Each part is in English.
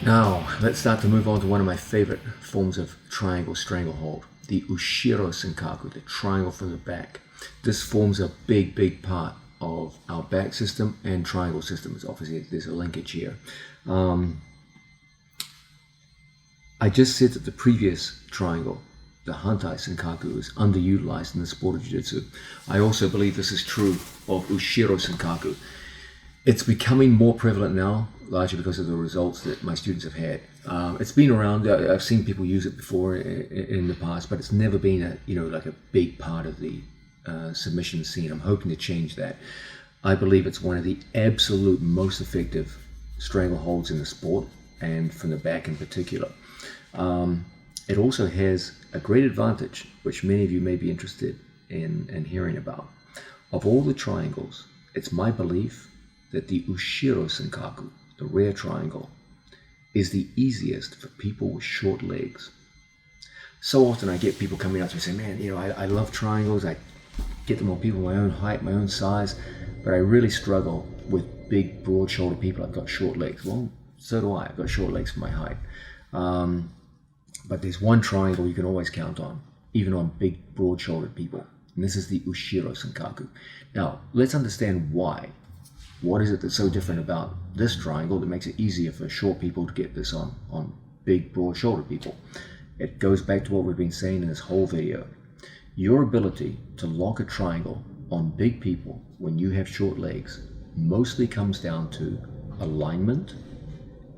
Now, let's start to move on to one of my favorite forms of triangle stranglehold, the Ushiro Senkaku, the triangle from the back. This forms a big part of our back system and triangle systems. Obviously, there's a linkage here. I just said that the previous triangle, the Hantai Senkaku, is underutilized in the sport of Jiu-Jitsu. I also believe this is true of Ushiro Senkaku. It's becoming more prevalent now, largely because of the results that my students have had. It's been around. I've seen people use it before in the past, but it's never been a big part of the submission scene. I'm hoping to change that. I believe it's one of the absolute most effective strangleholds in the sport, and from the back in particular. It also has a great advantage, which many of you may be interested in hearing about. Of all the triangles, it's my belief that the Ushiro Senkaku, the rear triangle, is the easiest for people with short legs. So often I get people coming up to me saying, man, I love triangles. I get them on people my own height, my own size, but I really struggle with big, broad-shouldered people. I've got short legs. Well, so do I. I've got short legs for my height. But there's one triangle you can always count on, even on big, broad-shouldered people. And this is the Ushiro Senkaku. Now, let's understand why. What is it that's so different about this triangle that makes it easier for short people to get this on big, broad-shouldered people? It goes back to what we've been saying in this whole video. Your ability to lock a triangle on big people when you have short legs mostly comes down to alignment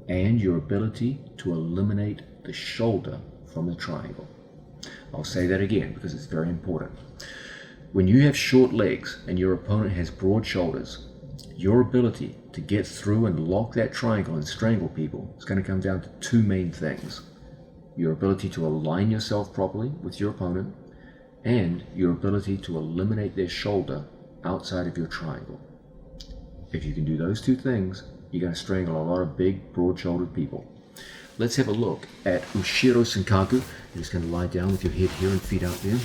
and your ability to eliminate the shoulder from the triangle. I'll say that again because it's very important. When you have short legs and your opponent has broad shoulders, your ability to get through and lock that triangle and strangle people is going to come down to two main things. Your ability to align yourself properly with your opponent and your ability to eliminate their shoulder outside of your triangle. If you can do those two things, you're going to strangle a lot of big, broad-shouldered people. Let's have a look at Ushiro Senkaku. You're just going to lie down with your head here and feet out there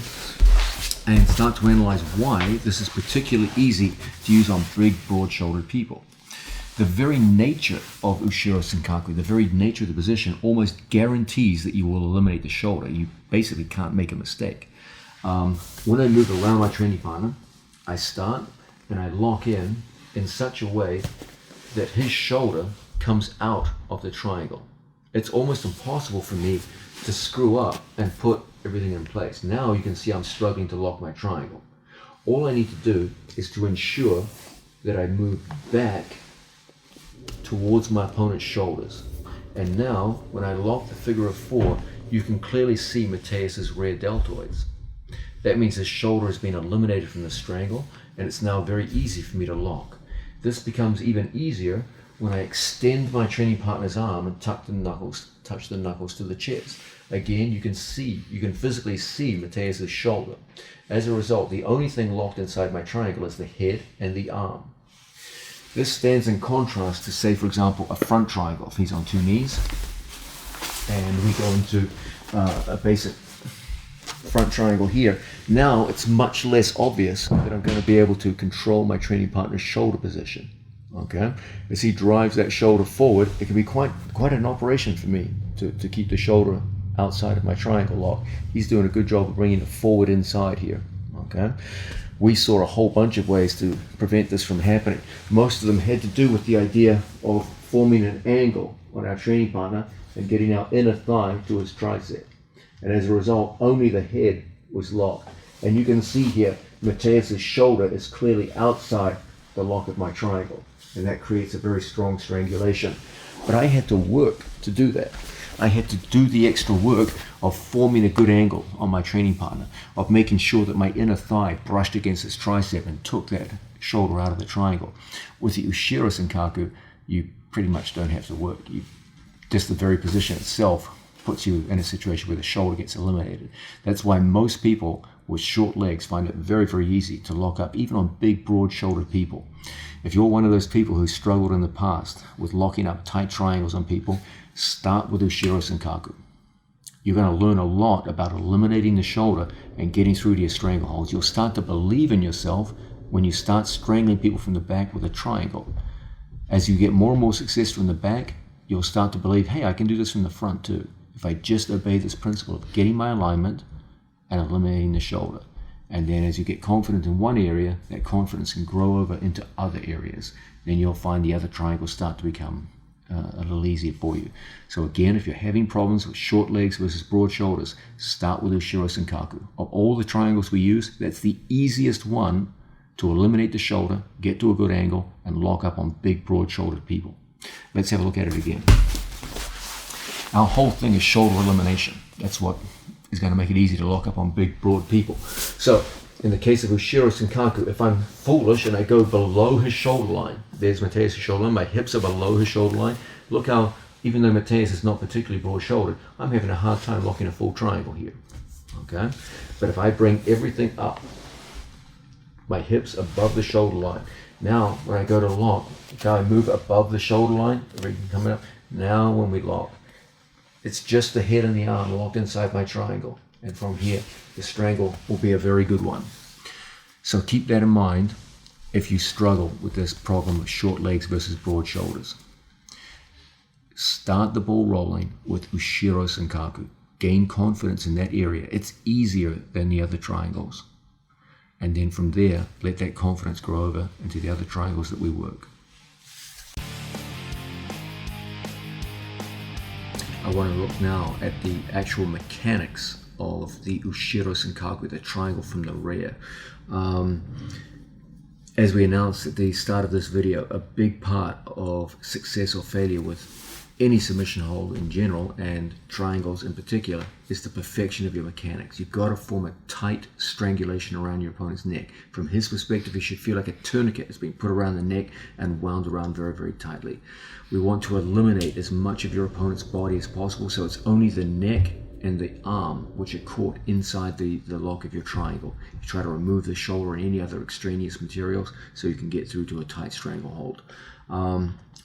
and start to analyze why this is particularly easy to use on big, broad-shouldered people. The very nature of Ushiro Senkaku, the very nature of the position, almost guarantees that you will eliminate the shoulder. You basically can't make a mistake. When I move around my training partner, I start and I lock in such a way that his shoulder comes out of the triangle. It's almost impossible for me to screw up and put everything in place. Now you can see I'm struggling to lock my triangle. All I need to do is to ensure that I move back towards my opponent's shoulders. And now, when I lock the figure of four, you can clearly see Mateus's rear deltoids. That means his shoulder has been eliminated from the strangle, and it's now very easy for me to lock. This becomes even easier when I extend my training partner's arm and touch the knuckles to the chest. Again, you can physically see Mateus's shoulder. As a result, the only thing locked inside my triangle is the head and the arm. This stands in contrast to, say, for example, a front triangle. If he's on two knees, and we go into a basic front triangle here, now it's much less obvious that I'm going to be able to control my training partner's shoulder position. Okay, as he drives that shoulder forward, it can be quite an operation for me to keep the shoulder outside of my triangle lock. He's doing a good job of bringing it forward inside here. Okay, we saw a whole bunch of ways to prevent this from happening. Most of them had to do with the idea of forming an angle on our training partner and getting our inner thigh to his tricep. And as a result, only the head was locked. And you can see here, Mateus's shoulder is clearly outside the lock of my triangle. And that creates a very strong strangulation. But I had to work to do that. I had to do the extra work of forming a good angle on my training partner, of making sure that my inner thigh brushed against his tricep and took that shoulder out of the triangle. With the Ushiro Senkaku, you pretty much don't have to work. Just the very position itself puts you in a situation where the shoulder gets eliminated. That's why most people with short legs find it very, very easy to lock up, even on big, broad-shouldered people. If you're one of those people who struggled in the past with locking up tight triangles on people, start with Ushiro Senkaku. You're going to learn a lot about eliminating the shoulder and getting through to your strangleholds. You'll start to believe in yourself when you start strangling people from the back with a triangle. As you get more and more success from the back, you'll start to believe, hey, I can do this from the front too. If I just obey this principle of getting my alignment and eliminating the shoulder. And then as you get confident in one area, that confidence can grow over into other areas. Then you'll find the other triangles start to become a little easier for you. So again, if you're having problems with short legs versus broad shoulders, start with Ushiro Senkaku. Of all the triangles we use, that's the easiest one to eliminate the shoulder, get to a good angle, and lock up on big, broad-shouldered people. Let's have a look at it again. Our whole thing is shoulder elimination. That's what is going to make it easy to lock up on big, broad people. So, in the case of Ushiro Senkaku, if I'm foolish and I go below his shoulder line, there's Mateus' shoulder line, my hips are below his shoulder line. Look how, even though Mateus is not particularly broad-shouldered, I'm having a hard time locking a full triangle here. Okay? But if I bring everything up, my hips above the shoulder line. Now, when I go to lock, okay, I move above the shoulder line, everything coming up. Now, when we lock, it's just the head and the arm locked inside my triangle. And from here, the strangle will be a very good one. So keep that in mind if you struggle with this problem of short legs versus broad shoulders. Start the ball rolling with Ushiro Senkaku. Gain confidence in that area. It's easier than the other triangles. And then from there, let that confidence grow over into the other triangles that we work. I want to look now at the actual mechanics of the Ushiro Senkaku, the triangle from the rear. As we announced at the start of this video, a big part of success or failure with any submission hold in general, and triangles in particular, is the perfection of your mechanics. You've got to form a tight strangulation around your opponent's neck. From his perspective, he should feel like a tourniquet has been put around the neck and wound around very, very tightly. We want to eliminate as much of your opponent's body as possible, so it's only the neck and the arm which are caught inside the lock of your triangle. You try to remove the shoulder and any other extraneous materials so you can get through to a tight stranglehold.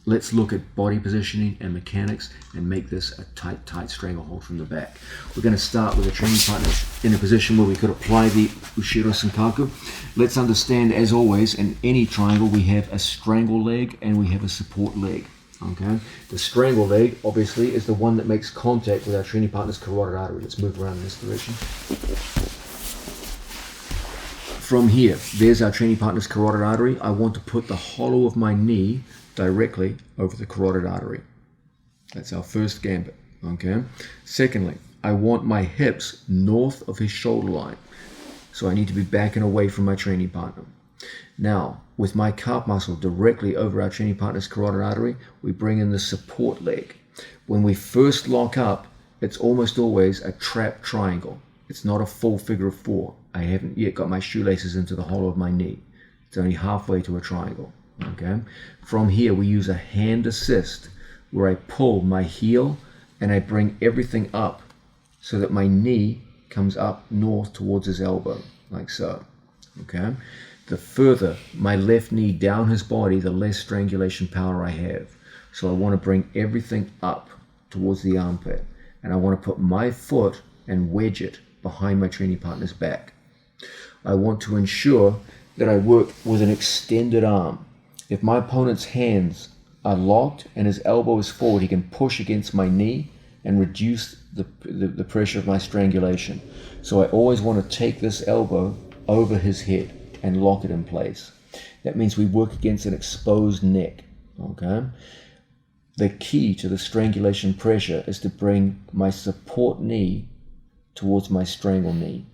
Let's look at body positioning and mechanics and make this a tight stranglehold from the back. We're going to start with a training partner in a position where we could apply the Ushiro Senkaku. Let's understand, as always, in any triangle, we have a strangle leg and we have a support leg. Okay, the strangle leg obviously is the one that makes contact with our training partner's carotid artery. Let's move around in this direction. From here, there's our training partner's carotid artery. I want to put the hollow of my knee directly over the carotid artery. That's our first gambit. Okay. Secondly, I want my hips north of his shoulder line. So I need to be backing away from my training partner. Now, with my calf muscle directly over our training partner's carotid artery, we bring in the support leg. When we first lock up, it's almost always a trap triangle. It's not a full figure of four. I haven't yet got my shoelaces into the hollow of my knee. It's only halfway to a triangle. Okay. From here, we use a hand assist where I pull my heel and I bring everything up so that my knee comes up north towards his elbow, like so. Okay. The further my left knee down his body, the less strangulation power I have. So I want to bring everything up towards the armpit, and I want to put my foot and wedge it behind my training partner's back. I want to ensure that I work with an extended arm. If my opponent's hands are locked and his elbow is forward, he can push against my knee and reduce the pressure of my strangulation. So I always want to take this elbow over his head and lock it in place. That means we work against an exposed neck. Okay. The key to the strangulation pressure is to bring my support knee towards my strangle knee.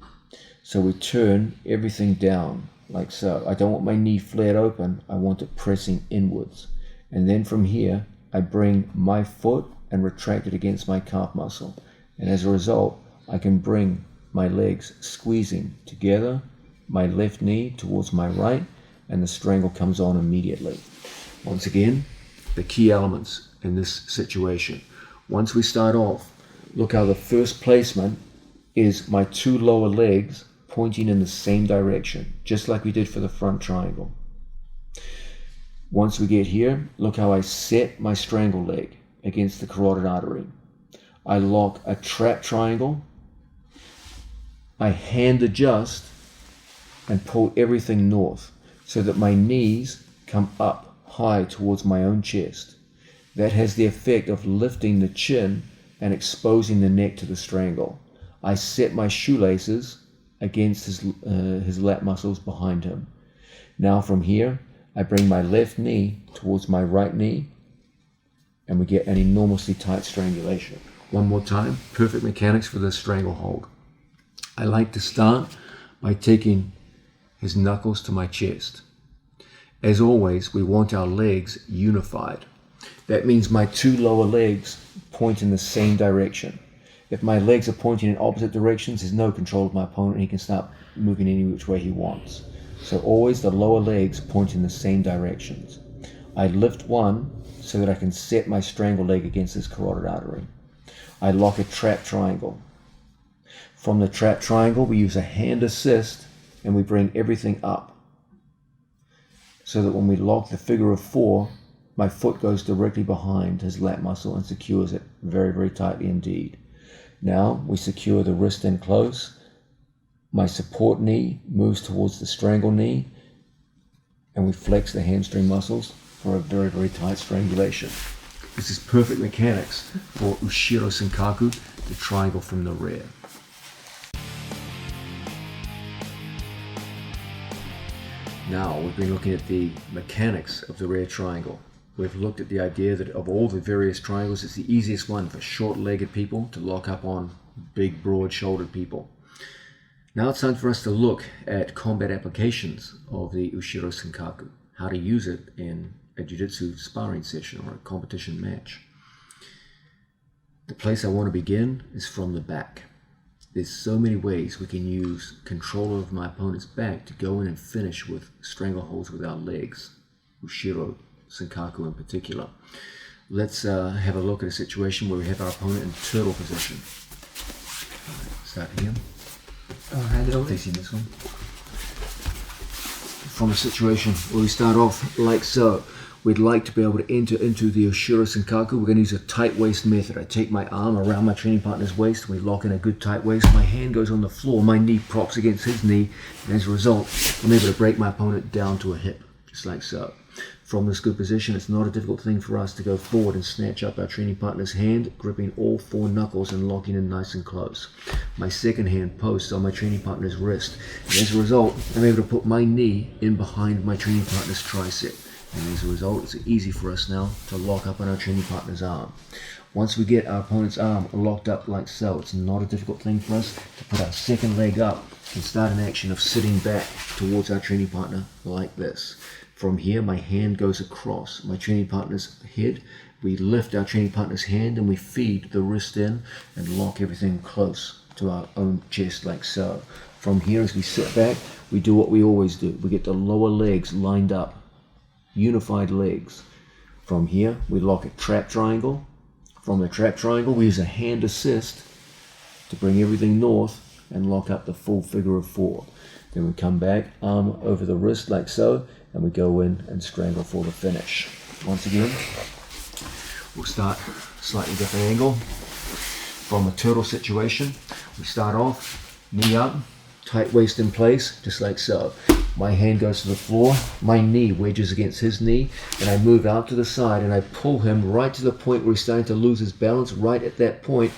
So we turn everything down like so. I don't want my knee flared open. I want it pressing inwards. And then from here, I bring my foot and retract it against my calf muscle. And as a result, I can bring my legs squeezing together, my left knee towards my right, and the strangle comes on immediately. Once again, the key elements in this situation. Once we start off, look how the first placement is my two lower legs pointing in the same direction, just like we did for the front triangle. Once we get here, look how I set my strangle leg against the carotid artery. I lock a trap triangle, I hand adjust and pull everything north so that my knees come up high towards my own chest. That has the effect of lifting the chin and exposing the neck to the strangle. I set my shoelaces against his lat muscles behind him. Now from here, I bring my left knee towards my right knee, and we get an enormously tight strangulation. One more time, perfect mechanics for this stranglehold. I like to start by taking his knuckles to my chest. As always, we want our legs unified. That means my two lower legs point in the same direction. If my legs are pointing in opposite directions, there's no control of my opponent. He can start moving any which way he wants. So always the lower legs point in the same directions. I lift one so that I can set my strangle leg against his carotid artery. I lock a trap triangle. From the trap triangle, we use a hand assist and we bring everything up, so that when we lock the figure of 4, my foot goes directly behind his lat muscle and secures it very, very tightly indeed. Now we secure the wrist in close. My support knee moves towards the strangle knee, and we flex the hamstring muscles for a very, very tight strangulation. This is perfect mechanics for Ushiro Senkaku, the triangle from the rear. Now we've been looking at the mechanics of the rear triangle. We've looked at the idea that of all the various triangles, it's the easiest one for short-legged people to lock up on big, broad-shouldered people. Now it's time for us to look at combat applications of the Ushiro Senkaku, how to use it in a jiu-jitsu sparring session or a competition match. The place I want to begin is from the back. There's so many ways we can use control of my opponent's back to go in and finish with strangleholds with our legs, Ushiro Senkaku in particular. Let's have a look at a situation where we have our opponent in turtle position. Start here. Facing this one. From a situation where we start off like so, we'd like to be able to enter into the Ushiro Senkaku. We're going to use a tight waist method. I take my arm around my training partner's waist, we lock in a good tight waist. My hand goes on the floor, my knee props against his knee, and as a result, I'm able to break my opponent down to a hip, just like so. From this good position, it's not a difficult thing for us to go forward and snatch up our training partner's hand, gripping all 4 knuckles and locking in nice and close. My second hand posts on my training partner's wrist, and as a result, I'm able to put my knee in behind my training partner's tricep. And as a result, it's easy for us now to lock up on our training partner's arm. Once we get our opponent's arm locked up like so, it's not a difficult thing for us to put our second leg up and start an action of sitting back towards our training partner like this. From here, my hand goes across my training partner's head. We lift our training partner's hand and we feed the wrist in and lock everything close to our own chest like so. From here, as we sit back, we do what we always do. We get the lower legs lined up, unified legs. From here, we lock a trap triangle. From the trap triangle, we use a hand assist to bring everything north and lock up the full figure of 4. Then we come back, arm over the wrist like so, and we go in and strangle for the finish. Once again, we'll start slightly different angle. From a turtle situation, we start off, knee up, tight waist in place, just like so. My hand goes to the floor, my knee wedges against his knee, and I move out to the side and I pull him right to the point where he's starting to lose his balance. Right at that point,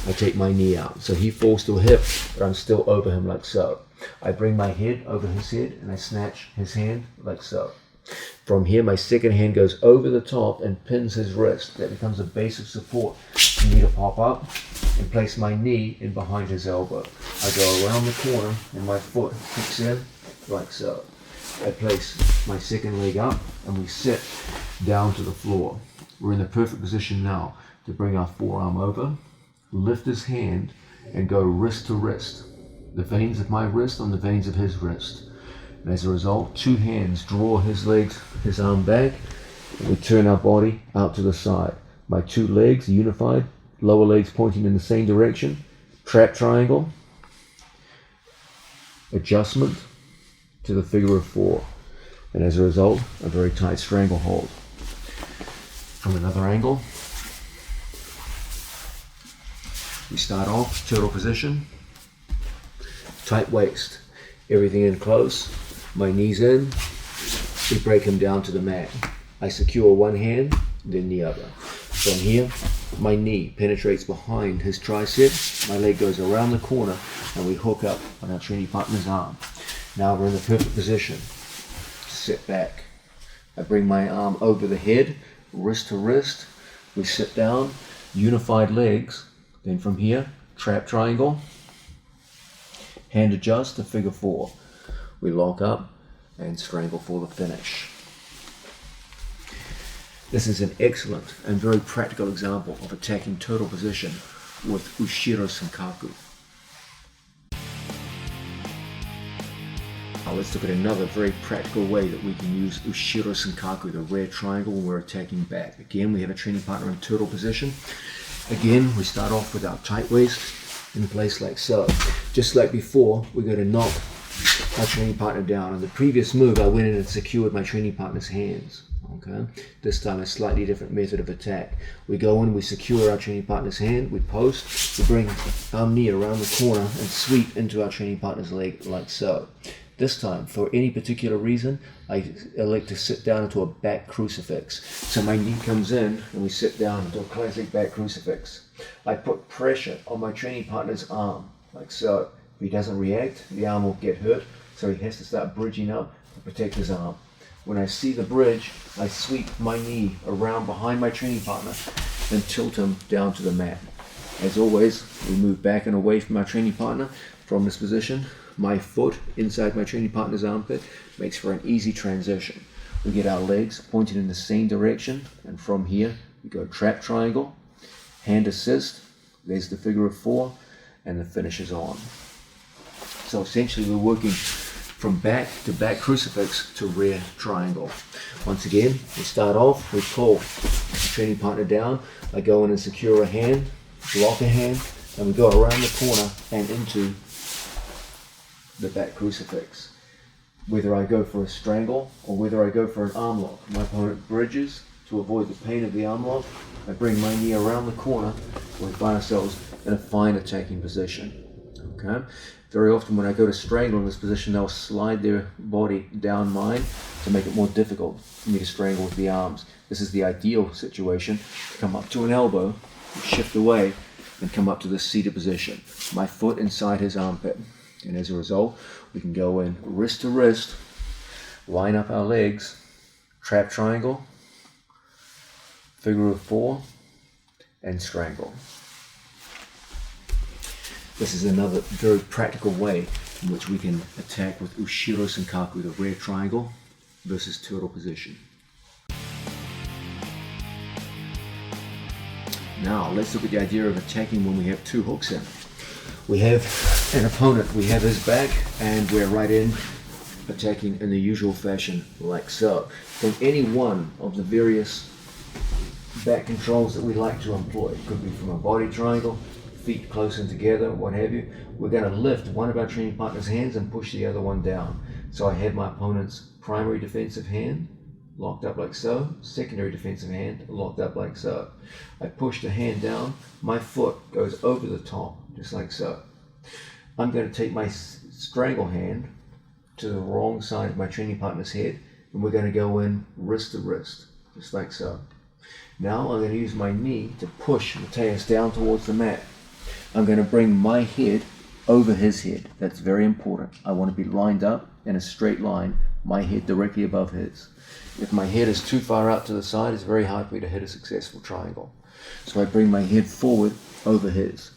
I take my knee out. So he falls to a hip, but I'm still over him like so. I bring my head over his head and I snatch his hand like so. From here, my second hand goes over the top and pins his wrist. That becomes a base of support for me to pop up and place my knee in behind his elbow. I go around the corner and my foot kicks in like so. I place my second leg up and we sit down to the floor. We're in the perfect position now to bring our forearm over, lift his hand and go wrist to wrist. The veins of my wrist on the veins of his wrist. And as a result, 2 hands draw his arm back, and we turn our body out to the side. My 2 legs unified, lower legs pointing in the same direction, trap triangle, adjustment to the figure of 4. And as a result, a very tight stranglehold. From another angle, we start off, turtle position, tight waist, everything in close, my knees in, we break him down to the mat. I secure one hand then the other. From here, my knee penetrates behind his tricep, my leg goes around the corner, and we hook up on our training partner's arm. Now we're in the perfect position to sit back. I bring my arm over the head, wrist to wrist, we sit down, unified legs, then from here, trap triangle, hand adjust to figure 4. We lock up and strangle for the finish. This is an excellent and very practical example of attacking turtle position with Ushiro Senkaku. Now let's look at another very practical way that we can use Ushiro Senkaku, the rear triangle, when we're attacking back. Again, we have a training partner in turtle position. Again, we start off with our tight waist in place like so. Just like before, we're going to knock our training partner down. In the previous move, I went in and secured my training partner's hands. Okay, this time a slightly different method of attack. We go in, we secure our training partner's hand, we post, we bring our knee around the corner and sweep into our training partner's leg like so. This time, for any particular reason, I elect to sit down into a back crucifix. So my knee comes in and we sit down into a classic back crucifix. I put pressure on my training partner's arm like so. If he doesn't react, the arm will get hurt, so he has to start bridging up to protect his arm. When I see the bridge, I sweep my knee around behind my training partner and tilt him down to the mat. As always, we move back and away from our training partner. From this position, my foot inside my training partner's armpit makes for an easy transition. We get our legs pointed in the same direction, and from here we go trap triangle, hand assist, there's the figure of 4, and the finish is on. So essentially we're working from back to back crucifix to rear triangle. Once again, we start off, we pull the training partner down. I go in and secure a hand, block a hand, and we go around the corner and into the back crucifix. Whether I go for a strangle or whether I go for an arm lock, my opponent bridges to avoid the pain of the arm lock. I bring my knee around the corner, we find ourselves in a fine attacking position. Okay? Very often when I go to strangle in this position, they'll slide their body down mine to make it more difficult for me to strangle with the arms. This is the ideal situation. Come up to an elbow, shift away, and come up to the seated position. My foot inside his armpit. And as a result, we can go in wrist to wrist, line up our legs, trap triangle, figure of 4, and strangle. This is another very practical way in which we can attack with Ushiro Senkaku, the rear triangle, versus turtle position. Now, let's look at the idea of attacking when we have 2 hooks in. We have an opponent, we have his back, and we're right in, attacking in the usual fashion, like so. From any one of the various back controls that we like to employ, it could be from a body triangle, feet close in together, what have you, we're going to lift one of our training partner's hands and push the other one down. So I have my opponent's primary defensive hand locked up like so, secondary defensive hand locked up like so. I push the hand down, my foot goes over the top, just like so. I'm going to take my strangle hand to the wrong side of my training partner's head, and we're going to go in wrist to wrist, just like so. Now I'm going to use my knee to push Mateus down towards the mat. I'm going to bring my head over his head. That's very important. I want to be lined up in a straight line, my head directly above his. If my head is too far out to the side, it's very hard for me to hit a successful triangle. So I bring my head forward over his.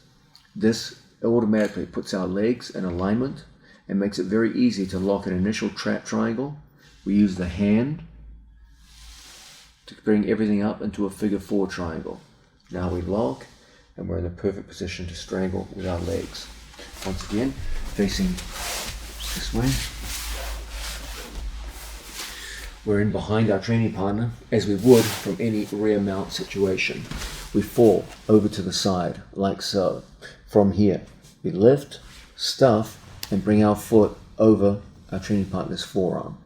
This automatically puts our legs in alignment and makes it very easy to lock an initial trap triangle. We use the hand to bring everything up into a figure 4 triangle. Now we lock, and we're in the perfect position to strangle with our legs. Once again, facing this way. We're in behind our training partner, as we would from any rear mount situation. We fall over to the side, like so. From here, we lift, stuff, and bring our foot over our training partner's forearm.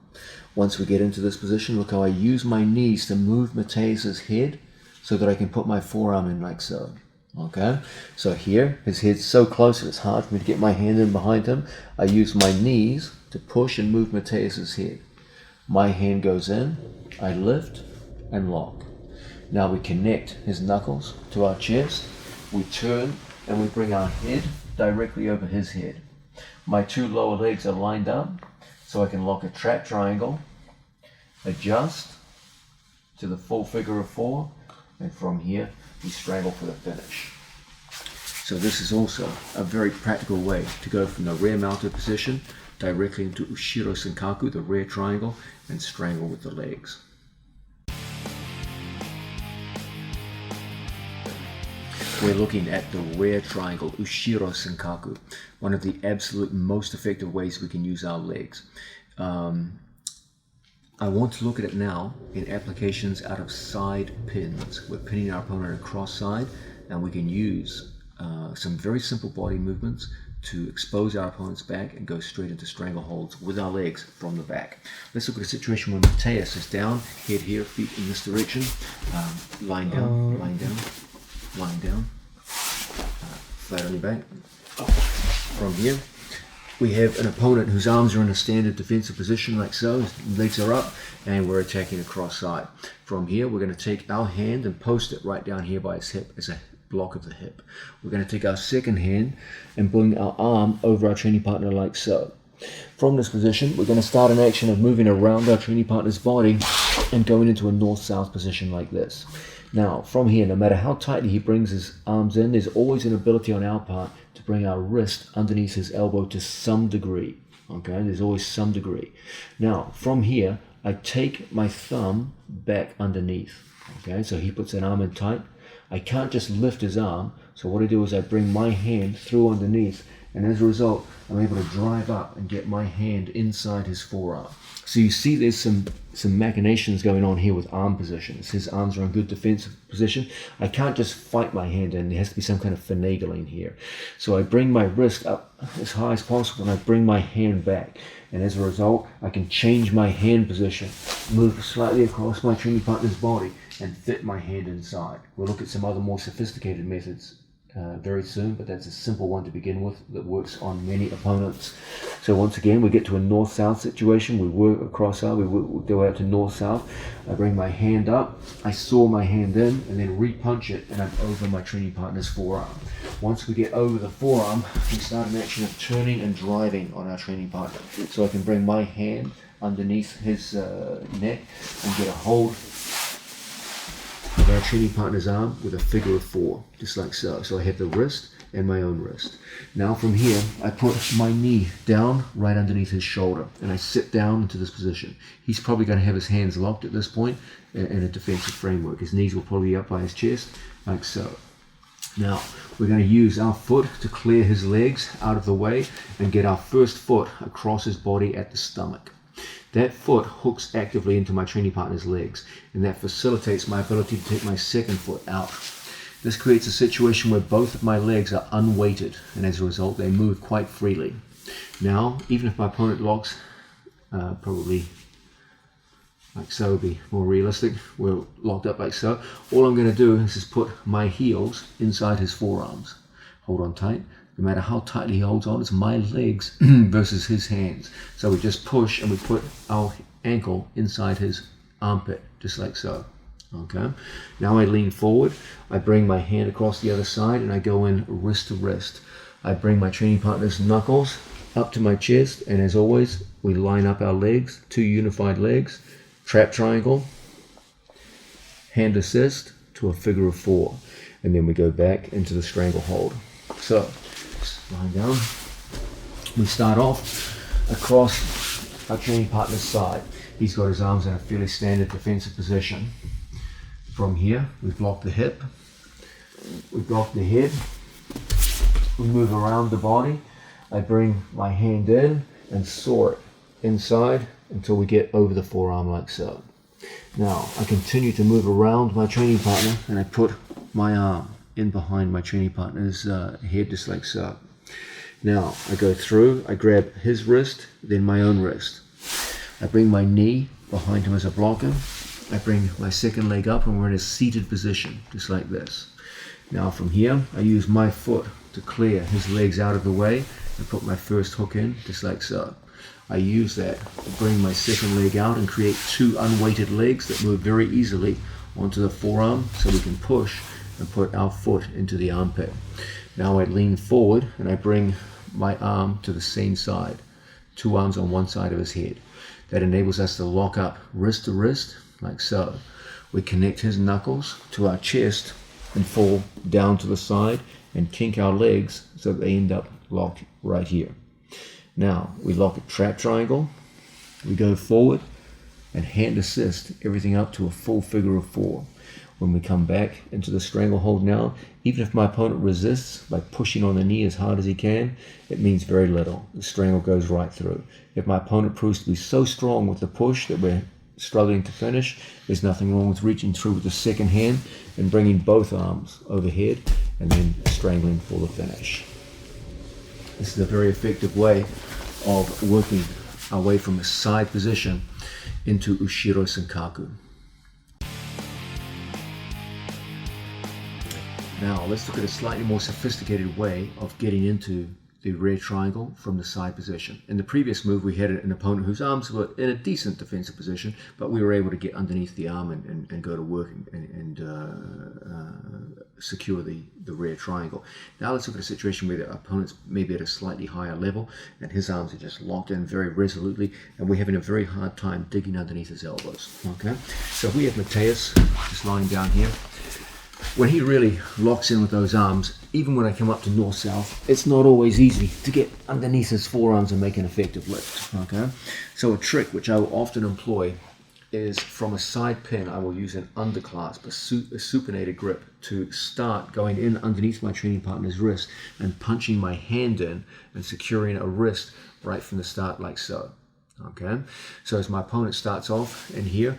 Once we get into this position, look how I use my knees to move Mateus's head so that I can put my forearm in like so. Okay, so here, his head's so close that it's hard for me to get my hand in behind him. I use my knees to push and move Mateus's head. My hand goes in, I lift and lock. Now we connect his knuckles to our chest, we turn and we bring our head directly over his head. My two lower legs are lined up so I can lock a trap triangle, adjust to the full figure of 4, and from here we strangle for the finish. So this is also a very practical way to go from the rear mounted position directly into Ushiro Senkaku, the rear triangle, and strangle with the legs. We're looking at the rear triangle, Ushiro Senkaku, one of the absolute most effective ways we can use our legs. I want to look at it now in applications out of side pins. We're pinning our opponent across side, and we can use some very simple body movements to expose our opponent's back and go straight into strangleholds with our legs from the back. Let's look at a situation where Mateus is down, head here, feet in this direction, lying down, lying down, lying down, flat on your back. From here, we have an opponent whose arms are in a standard defensive position like so, his legs are up, and we're attacking across side. From here, we're going to take our hand and post it right down here by his hip as a block of the hip. We're going to take our second hand and bring our arm over our training partner like so. From this position, we're going to start an action of moving around our training partner's body and going into a north-south position like this. Now, from here, no matter how tightly he brings his arms in, there's always an ability on our part to bring our wrist underneath his elbow to some degree. Okay, there's always some degree. Now, from here, I take my thumb back underneath. Okay, so he puts an arm in tight. I can't just lift his arm, so what I do is I bring my hand through underneath, and as a result, I'm able to drive up and get my hand inside his forearm. So you see there's some machinations going on here with arm positions. His arms are in good defensive position. I can't just fight my hand in. There has to be some kind of finagling here. So I bring my wrist up as high as possible and I bring my hand back. And as a result, I can change my hand position, move slightly across my training partner's body and fit my hand inside. We'll look at some other more sophisticated methods very soon, but that's a simple one to begin with that works on many opponents. So once again, we get to a north-south situation. We work across out, we go out to north-south. I bring my hand up, I saw my hand in, and then re-punch it, and I'm over my training partner's forearm. Once we get over the forearm, we start an action of turning and driving on our training partner. So I can bring my hand underneath his neck and get a hold of our training partner's arm with a figure of 4, just like so. So I have the wrist and my own wrist. Now from here, I put my knee down right underneath his shoulder, and I sit down into this position. He's probably going to have his hands locked at this point in a defensive framework. His knees will probably be up by his chest, like so. Now, we're going to use our foot to clear his legs out of the way and get our first foot across his body at the stomach. That foot hooks actively into my training partner's legs, and that facilitates my ability to take my second foot out. This creates a situation where both of my legs are unweighted, and as a result, they move quite freely. Now, even if my opponent locks, probably like so would be more realistic, we're locked up like so, all I'm going to do is just put my heels inside his forearms. Hold on tight. No matter how tightly he holds on, it's my legs versus his hands. So we just push and we put our ankle inside his armpit, just like so. Okay. Now I lean forward, I bring my hand across the other side, and I go in wrist to wrist. I bring my training partner's knuckles up to my chest, and as always, we line up our legs, 2 unified legs, trap triangle, hand assist to a figure of 4, and then we go back into the stranglehold. So, lying down, we start off across our training partner's side. He's got his arms in a fairly standard defensive position. From here, we block the hip, we block the head, we move around the body. I bring my hand in and saw it inside until we get over the forearm like so. Now, I continue to move around my training partner, and I put my arm in behind my training partner's head, just like so. Now, I go through, I grab his wrist, then my own wrist. I bring my knee behind him as a blocker. I bring my second leg up, and we're in a seated position, just like this. Now from here, I use my foot to clear his legs out of the way and put my first hook in, just like so. I use that to bring my second leg out and create 2 unweighted legs that move very easily onto the forearm so we can push and put our foot into the armpit. Now I lean forward and I bring my arm to the same side, 2 arms on one side of his head. That enables us to lock up wrist to wrist, like so. We connect his knuckles to our chest and fall down to the side and kink our legs so they end up locked right here. Now we lock a trap triangle, we go forward and hand assist everything up to a full figure of 4. When we come back into the stranglehold now, even if my opponent resists by pushing on the knee as hard as he can, it means very little. The strangle goes right through. If my opponent proves to be so strong with the push that we're struggling to finish, there's nothing wrong with reaching through with the second hand and bringing both arms overhead and then strangling for the finish. This is a very effective way of working our way from a side position into Ushiro Senkaku. Now let's look at a slightly more sophisticated way of getting into the rear triangle from the side position. In the previous move we had an opponent whose arms were in a decent defensive position, but we were able to get underneath the arm and go to work and secure the rear triangle. Now let's look at a situation where the opponent's maybe at a slightly higher level and his arms are just locked in very resolutely and we're having a very hard time digging underneath his elbows. Okay, so we have Mateus just lying down here. When he really locks in with those arms, even when I come up to north-south, it's not always easy to get underneath his forearms and make an effective lift. Okay, so a trick which I will often employ is from a side pin, I will use an underclasp, a supinated grip, to start going in underneath my training partner's wrist and punching my hand in and securing a wrist right from the start like so. Okay, so as my opponent starts off in here,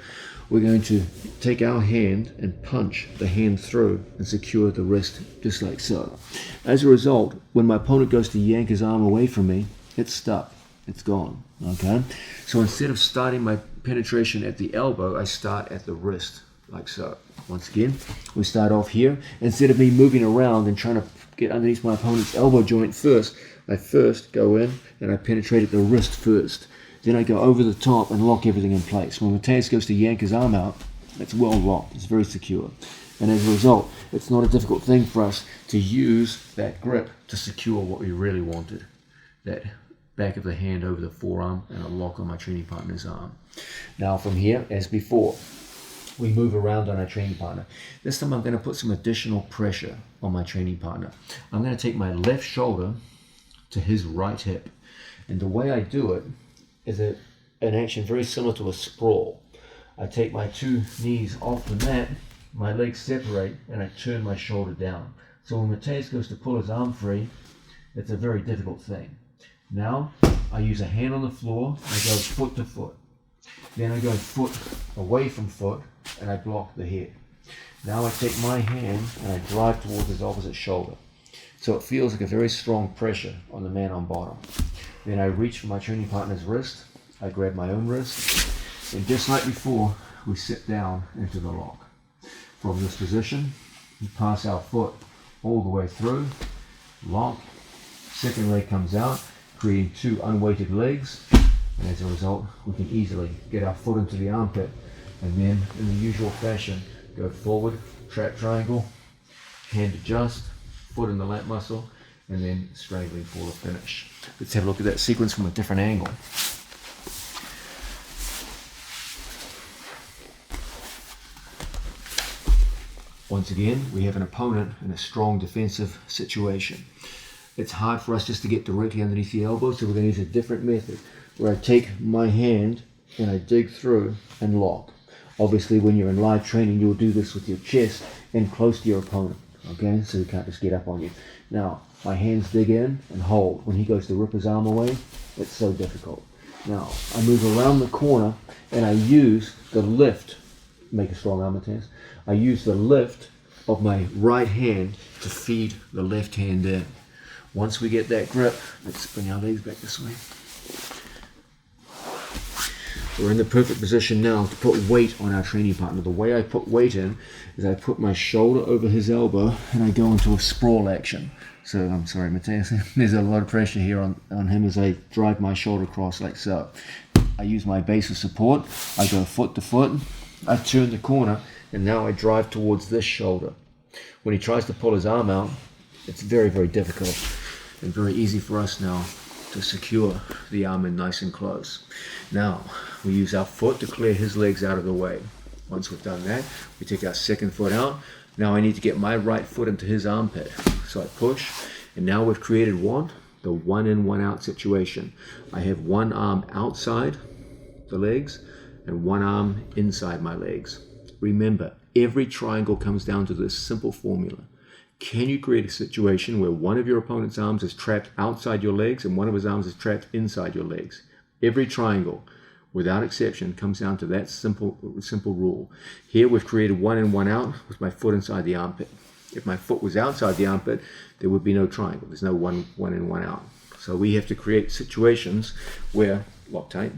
we're going to take our hand and punch the hand through and secure the wrist just like so. As a result, when my opponent goes to yank his arm away from me, it's stuck, it's gone. Okay, so instead of starting my penetration at the elbow, I start at the wrist like so. Once again, we start off here. Instead of me moving around and trying to get underneath my opponent's elbow joint first, I first go in and I penetrate at the wrist first. Then I go over the top and lock everything in place. When Mateus goes to yank his arm out, it's well locked, it's very secure. And as a result, it's not a difficult thing for us to use that grip to secure what we really wanted. That back of the hand over the forearm and a lock on my training partner's arm. Now from here, as before, we move around on our training partner. This time I'm going to put some additional pressure on my training partner. I'm going to take my left shoulder to his right hip. And the way I do it is an action very similar to a sprawl. I take my 2 knees off the mat, my legs separate, and I turn my shoulder down. So when Mateus goes to pull his arm free, it's a very difficult thing. Now, I use a hand on the floor, I go foot to foot. Then I go foot away from foot, and I block the head. Now I take my hand and I drive towards his opposite shoulder. So it feels like a very strong pressure on the man on bottom. Then I reach for my training partner's wrist, I grab my own wrist, and just like before, we sit down into the lock. From this position, we pass our foot all the way through, lock, second leg comes out, creating 2 unweighted legs, and as a result, we can easily get our foot into the armpit, and then in the usual fashion, go forward, trap triangle, hand adjust, foot in the lat muscle, and then strangling for the finish. Let's have a look at that sequence from a different angle. Once again, we have an opponent in a strong defensive situation. It's hard for us just to get directly underneath the elbow, so we're going to use a different method where I take my hand and I dig through and lock. Obviously, when you're in live training, you'll do this with your chest and close to your opponent. Okay, so he can't just get up on you. Now, my hands dig in and hold. When he goes to rip his arm away, it's so difficult. Now, I move around the corner and I use the lift, make a strong arm test. I use the lift of my right hand to feed the left hand in. Once we get that grip, let's bring our legs back this way. We're in the perfect position now to put weight on our training partner. The way I put weight in is I put my shoulder over his elbow and I go into a sprawl action. So, I'm sorry, Mateus, there's a lot of pressure here on him as I drive my shoulder across like so. I use my base of support, I go foot to foot, I turn the corner, and now I drive towards this shoulder. When he tries to pull his arm out, it's very, very difficult and very easy for us now to secure the arm in nice and close. Now, we use our foot to clear his legs out of the way. Once we've done that, we take our second foot out. Now I need to get my right foot into his armpit. So I push, and now we've created the one in, one out situation. I have one arm outside the legs and one arm inside my legs. Remember, every triangle comes down to this simple formula. Can you create a situation where one of your opponent's arms is trapped outside your legs and one of his arms is trapped inside your legs? Every triangle, without exception, comes down to that simple rule. Here we've created one in, one out with my foot inside the armpit. If my foot was outside the armpit, there would be no triangle. There's no one in, one out. So we have to create situations where, lock tight,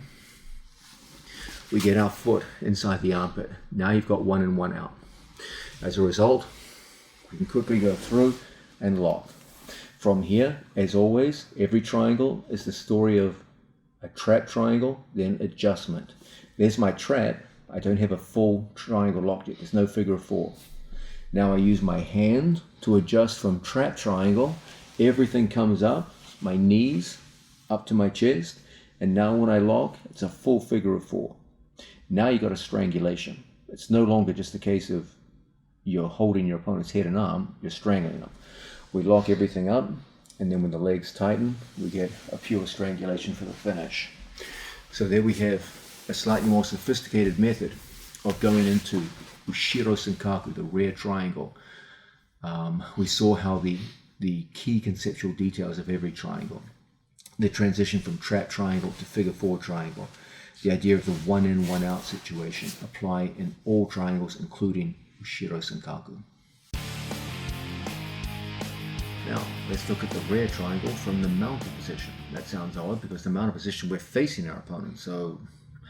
we get our foot inside the armpit. Now you've got one in, one out. As a result, we can quickly go through and lock. From here, as always, every triangle is the story of a trap triangle, then adjustment. There's my trap. I don't have a full triangle locked yet. There's no figure of four. Now I use my hand to adjust from trap triangle. Everything comes up, my knees up to my chest, and now when I lock, it's a full figure of four. Now you got a strangulation. It's no longer just a case of you're holding your opponent's head and arm, you're strangling them. We lock everything up, and then when the legs tighten, we get a pure strangulation for the finish. So there we have a slightly more sophisticated method of going into Ushiro Senkaku, the rear triangle. We saw how the key conceptual details of every triangle, the transition from trap triangle to figure four triangle, the idea of the one in, one out situation apply in all triangles, including Ushiro Senkaku. Now, let's look at the rear triangle from the mounted position. That sounds odd because the mounted position, we're facing our opponent. So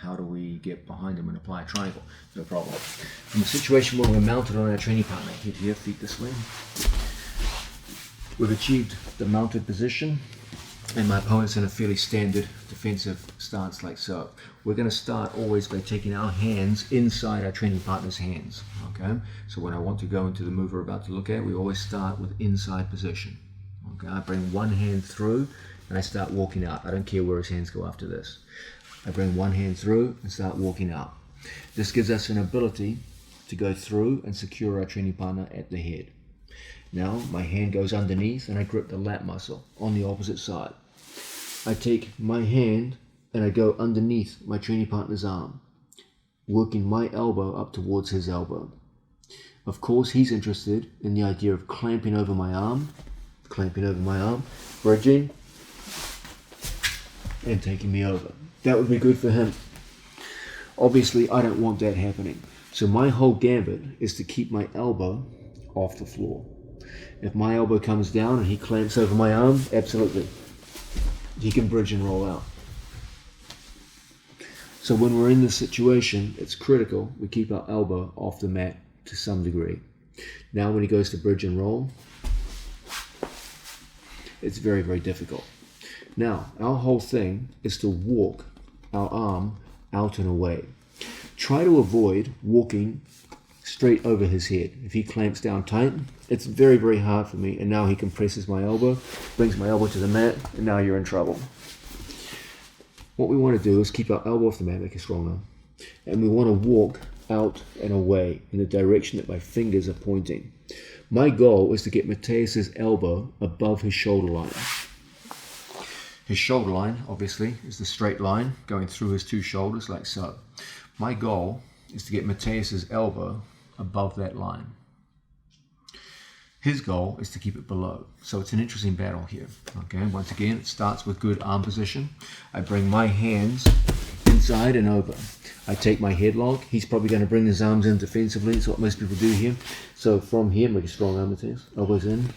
how do we get behind him and apply a triangle? No problem. From a situation where we're mounted on our training partner, head here, feet this way, we've achieved the mounted position, and my opponent's in a fairly standard defensive stance like so. We're going to start always by taking our hands inside our training partner's hands. Okay, so when I want to go into the move we're about to look at, we always start with inside position. Okay, I bring one hand through and I start walking out. I don't care where his hands go after this. I bring one hand through and start walking out. This gives us an ability to go through and secure our training partner at the head. Now my hand goes underneath and I grip the lat muscle on the opposite side. I take my hand and I go underneath my training partner's arm, working my elbow up towards his elbow. Of course, he's interested in the idea of clamping over my arm, bridging, and taking me over. That would be good for him. Obviously, I don't want that happening. So my whole gambit is to keep my elbow off the floor. If my elbow comes down and he clamps over my arm, absolutely, he can bridge and roll out. So when we're in this situation, it's critical we keep our elbow off the mat to some degree. Now when he goes to bridge and roll, it's very, very difficult. Now, our whole thing is to walk our arm out and away. Try to avoid walking straight over his head. If he clamps down tight, it's very, very hard for me. And now he compresses my elbow, brings my elbow to the mat, and now you're in trouble. What we want to do is keep our elbow off the mat, make a strong arm. And we want to walk out and away in the direction that my fingers are pointing. My goal is to get Mateus's elbow above his shoulder line. His shoulder line, obviously, is the straight line going through his two shoulders like so. My goal is to get Mateus's elbow above that line. His goal is to keep it below. So it's an interesting battle here. Okay, once again, it starts with good arm position. I bring my hands inside and over. I take my headlock. He's probably going to bring his arms in defensively. It's what most people do here. So from here, make a strong arm, Mateus. Elbows in.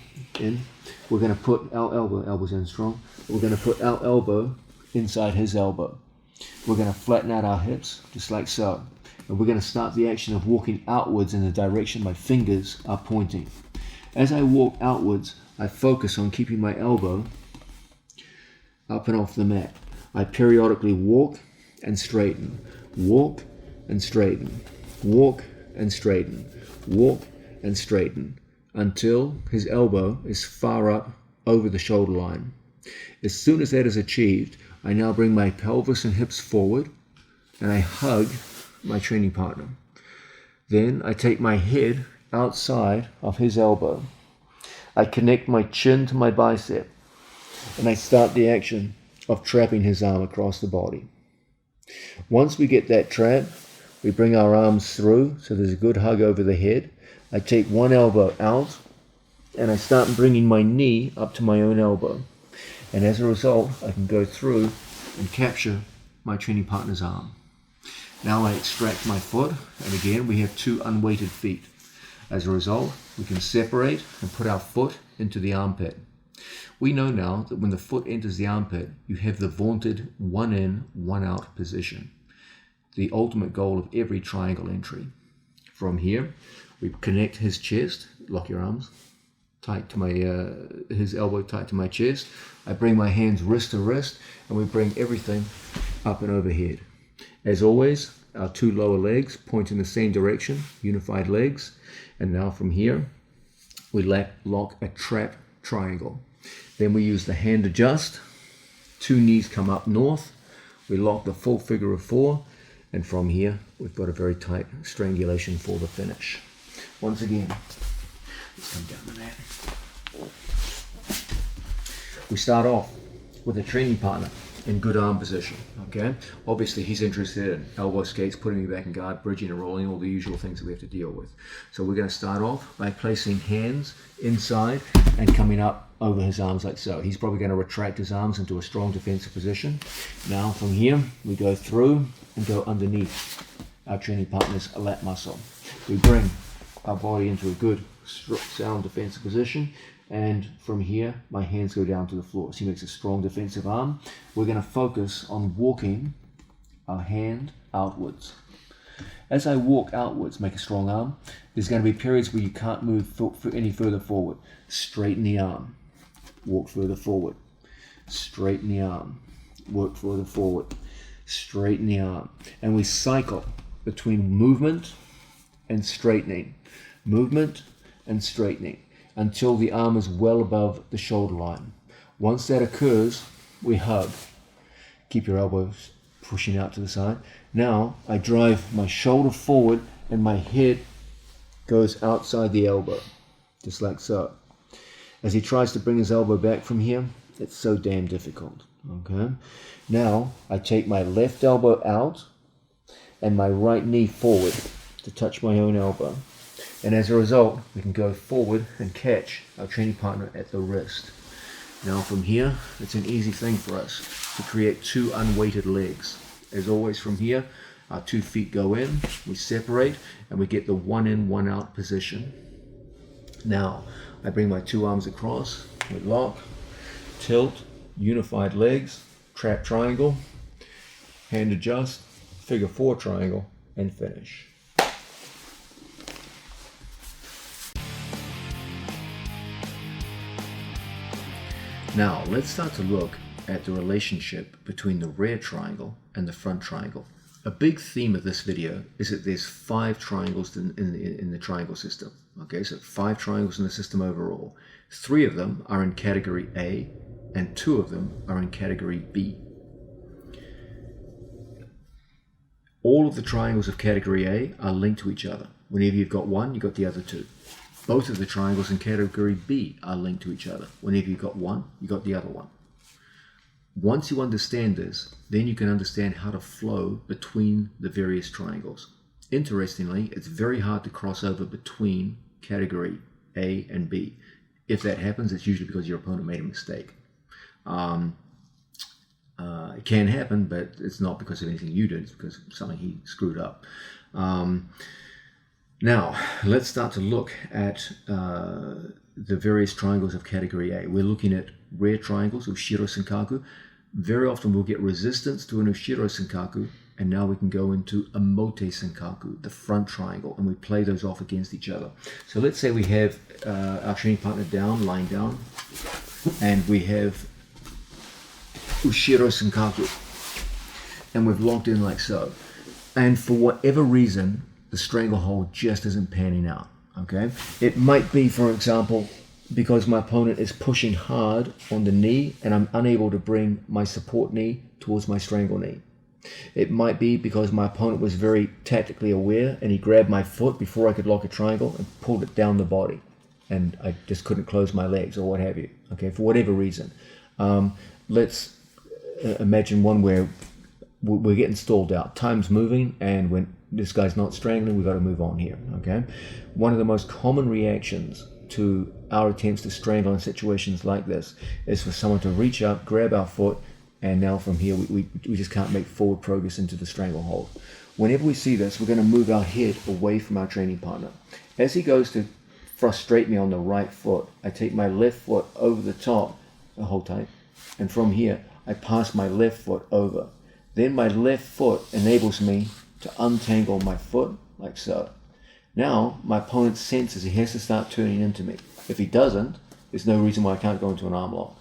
We're going to put our elbows in strong. We're going to put our elbow inside his elbow. We're going to flatten out our hips, just like so. And we're going to start the action of walking outwards in the direction my fingers are pointing. As I walk outwards, I focus on keeping my elbow up and off the mat. I periodically walk and straighten, walk and straighten, walk and straighten, walk and straighten, until his elbow is far up over the shoulder line. As soon as that is achieved, I now bring my pelvis and hips forward, and I hug my training partner. Then I take my head outside of his elbow. I connect my chin to my bicep, and I start the action of trapping his arm across the body. Once we get that trap, we bring our arms through, so there's a good hug over the head. I take one elbow out, and I start bringing my knee up to my own elbow. And as a result, I can go through and capture my training partner's arm. Now I extract my foot, and again we have two unweighted feet. As a result, we can separate and put our foot into the armpit. We know now that when the foot enters the armpit, you have the vaunted one in, one out position. The ultimate goal of every triangle entry. From here, we connect his chest, lock your arms, tight to my, his elbow tight to my chest. I bring my hands wrist to wrist, and we bring everything up and overhead. As always, our two lower legs point in the same direction, unified legs. And now from here, we lock a trap triangle. Then we use the hand adjust, two knees come up north, we lock the full figure of four, and from here, we've got a very tight strangulation for the finish. Once again, let's come down the mat. We start off with a training partner in good arm position, okay? Obviously, he's interested in elbow skates, putting me back in guard, bridging and rolling, all the usual things that we have to deal with. So we're going to start off by placing hands inside and coming up over his arms like so. He's probably going to retract his arms into a strong defensive position. Now from here, we go through and go underneath our training partner's lat muscle. We bring our body into a good, sound defensive position. And from here, my hands go down to the floor. So he makes a strong defensive arm. We're going to focus on walking our hand outwards. As I walk outwards, make a strong arm, there's going to be periods where you can't move any further forward. Straighten the arm. Walk further forward. Straighten the arm. Work further forward. Straighten the arm. And we cycle between movement and straightening. Movement and straightening, until the arm is well above the shoulder line. Once that occurs, we hug. Keep your elbows pushing out to the side. Now I drive my shoulder forward and my head goes outside the elbow, just like so. As he tries to bring his elbow back from here, it's so damn difficult, okay? Now I take my left elbow out and my right knee forward to touch my own elbow. And as a result, we can go forward and catch our training partner at the wrist. Now from here, it's an easy thing for us to create two unweighted legs. As always from here, our 2 feet go in, we separate, and we get the one in, one out position. Now, I bring my two arms across, we lock, tilt, unified legs, trap triangle, hand adjust, figure 4 triangle, and finish. Now, let's start to look at the relationship between the rear triangle and the front triangle. A big theme of this video is that there's 5 triangles in the triangle system. Okay, so 5 triangles in the system overall. 3 of them are in category A, and 2 of them are in category B. All of the triangles of category A are linked to each other. Whenever you've got one, you've got the other 2. Both of the triangles in category B are linked to each other. Whenever you've got one, you've got the other one. Once you understand this, then you can understand how to flow between the various triangles. Interestingly, it's very hard to cross over between category A and B. If that happens, it's usually because your opponent made a mistake. It can happen, but it's not because of anything you did, it's because of something he screwed up. Now, let's start to look at the various triangles of category A. We're looking at rear triangles, Ushiro Senkaku. Very often we'll get resistance to an Ushiro Senkaku, and now we can go into a Mote Senkaku, the front triangle, and we play those off against each other. So let's say we have our training partner down, lying down, and we have Ushiro Senkaku, and we've locked in like so. And for whatever reason, the stranglehold just isn't panning out. Okay, it might be, for example, because my opponent is pushing hard on the knee and I'm unable to bring my support knee towards my strangle knee. It might be because my opponent was very tactically aware and he grabbed my foot before I could lock a triangle and pulled it down the body, and I just couldn't close my legs or what have you. Okay, for whatever reason. Let's imagine one where we're getting stalled out. Time's moving, and when this guy's not strangling, we've got to move on here. Okay, one of the most common reactions to our attempts to strangle in situations like this is for someone to reach up, grab our foot, and now from here we just can't make forward progress into the stranglehold. Whenever we see this, we're going to move our head away from our training partner. As he goes to frustrate me on the right foot, I take my left foot over the top, hold tight, and from here I pass my left foot over. Then my left foot enables me to untangle my foot like so. Now my opponent senses he has to start turning into me. If he doesn't, there's no reason why I can't go into an arm lock.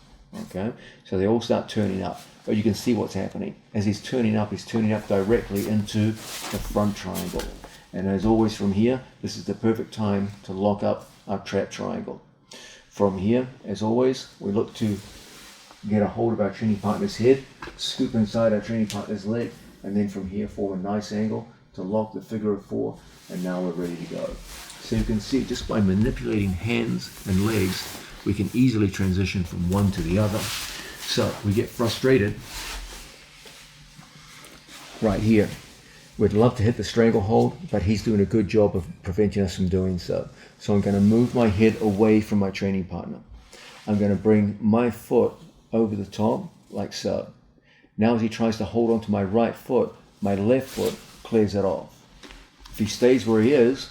Okay, so they all start turning up, but you can see what's happening. As he's turning up directly into the front triangle. And as always from here, this is the perfect time to lock up our trap triangle. From here, as always, we look to get a hold of our training partner's head, scoop inside our training partner's leg, and then from here form a nice angle to lock the figure of four, and now we're ready to go. So you can see just by manipulating hands and legs, we can easily transition from one to the other. So we get frustrated right here. We'd love to hit the stranglehold, but he's doing a good job of preventing us from doing so. So I'm going to move my head away from my training partner. I'm going to bring my foot over the top like so. Now as he tries to hold on to my right foot, my left foot clears it off. If he stays where he is,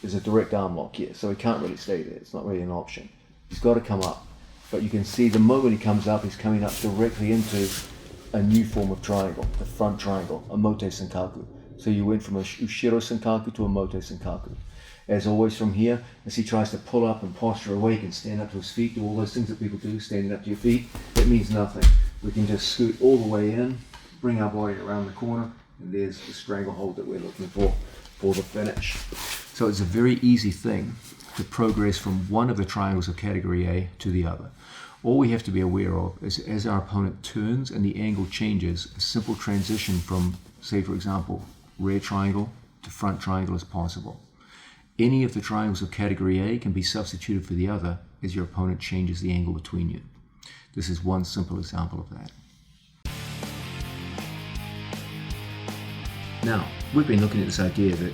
there's a direct arm lock here, so he can't really stay there. It's not really an option. He's got to come up. But you can see the moment he comes up, he's coming up directly into a new form of triangle, the front triangle, a mote senkaku. So you went from a ushiro senkaku to a mote senkaku. As always from here, as he tries to pull up and posture away, he can stand up to his feet, do all those things that people do, standing up to your feet. It means nothing. We can just scoot all the way in, bring our body around the corner, and there's the stranglehold that we're looking for the finish. So it's a very easy thing to progress from one of the triangles of category A to the other. All we have to be aware of is as our opponent turns and the angle changes, a simple transition from, say for example, rear triangle to front triangle is possible. Any of the triangles of category A can be substituted for the other as your opponent changes the angle between you. This is one simple example of that. Now, we've been looking at this idea that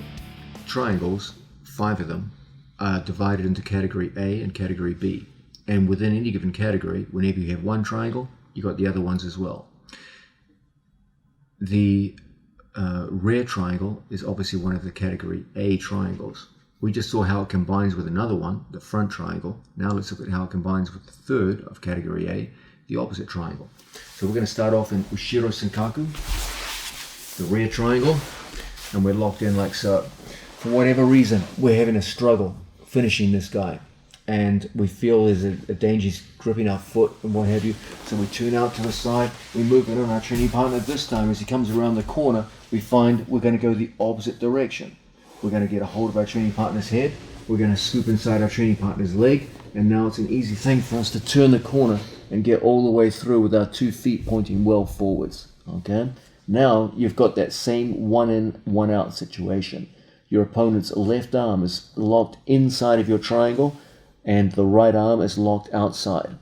triangles, 5 of them, are divided into category A and category B. And within any given category, whenever you have one triangle, you've got the other ones as well. The rear triangle is obviously one of the category A triangles. We just saw how it combines with another one, the front triangle. Now let's look at how it combines with the third of category A, the opposite triangle. So we're going to start off in ushiro senkaku, the rear triangle, and we're locked in like so. For whatever reason, we're having a struggle finishing this guy, and we feel there's a danger he's gripping our foot and what have you, so we turn out to the side, we move in on our training partner. This time as he comes around the corner, we find we're going to go the opposite direction. We're going to get a hold of our training partner's head, we're going to scoop inside our training partner's leg, and now it's an easy thing for us to turn the corner and get all the way through with our 2 feet pointing well forwards. Okay, now you've got that same one in, one out situation. Your opponent's left arm is locked inside of your triangle and the right arm is locked outside.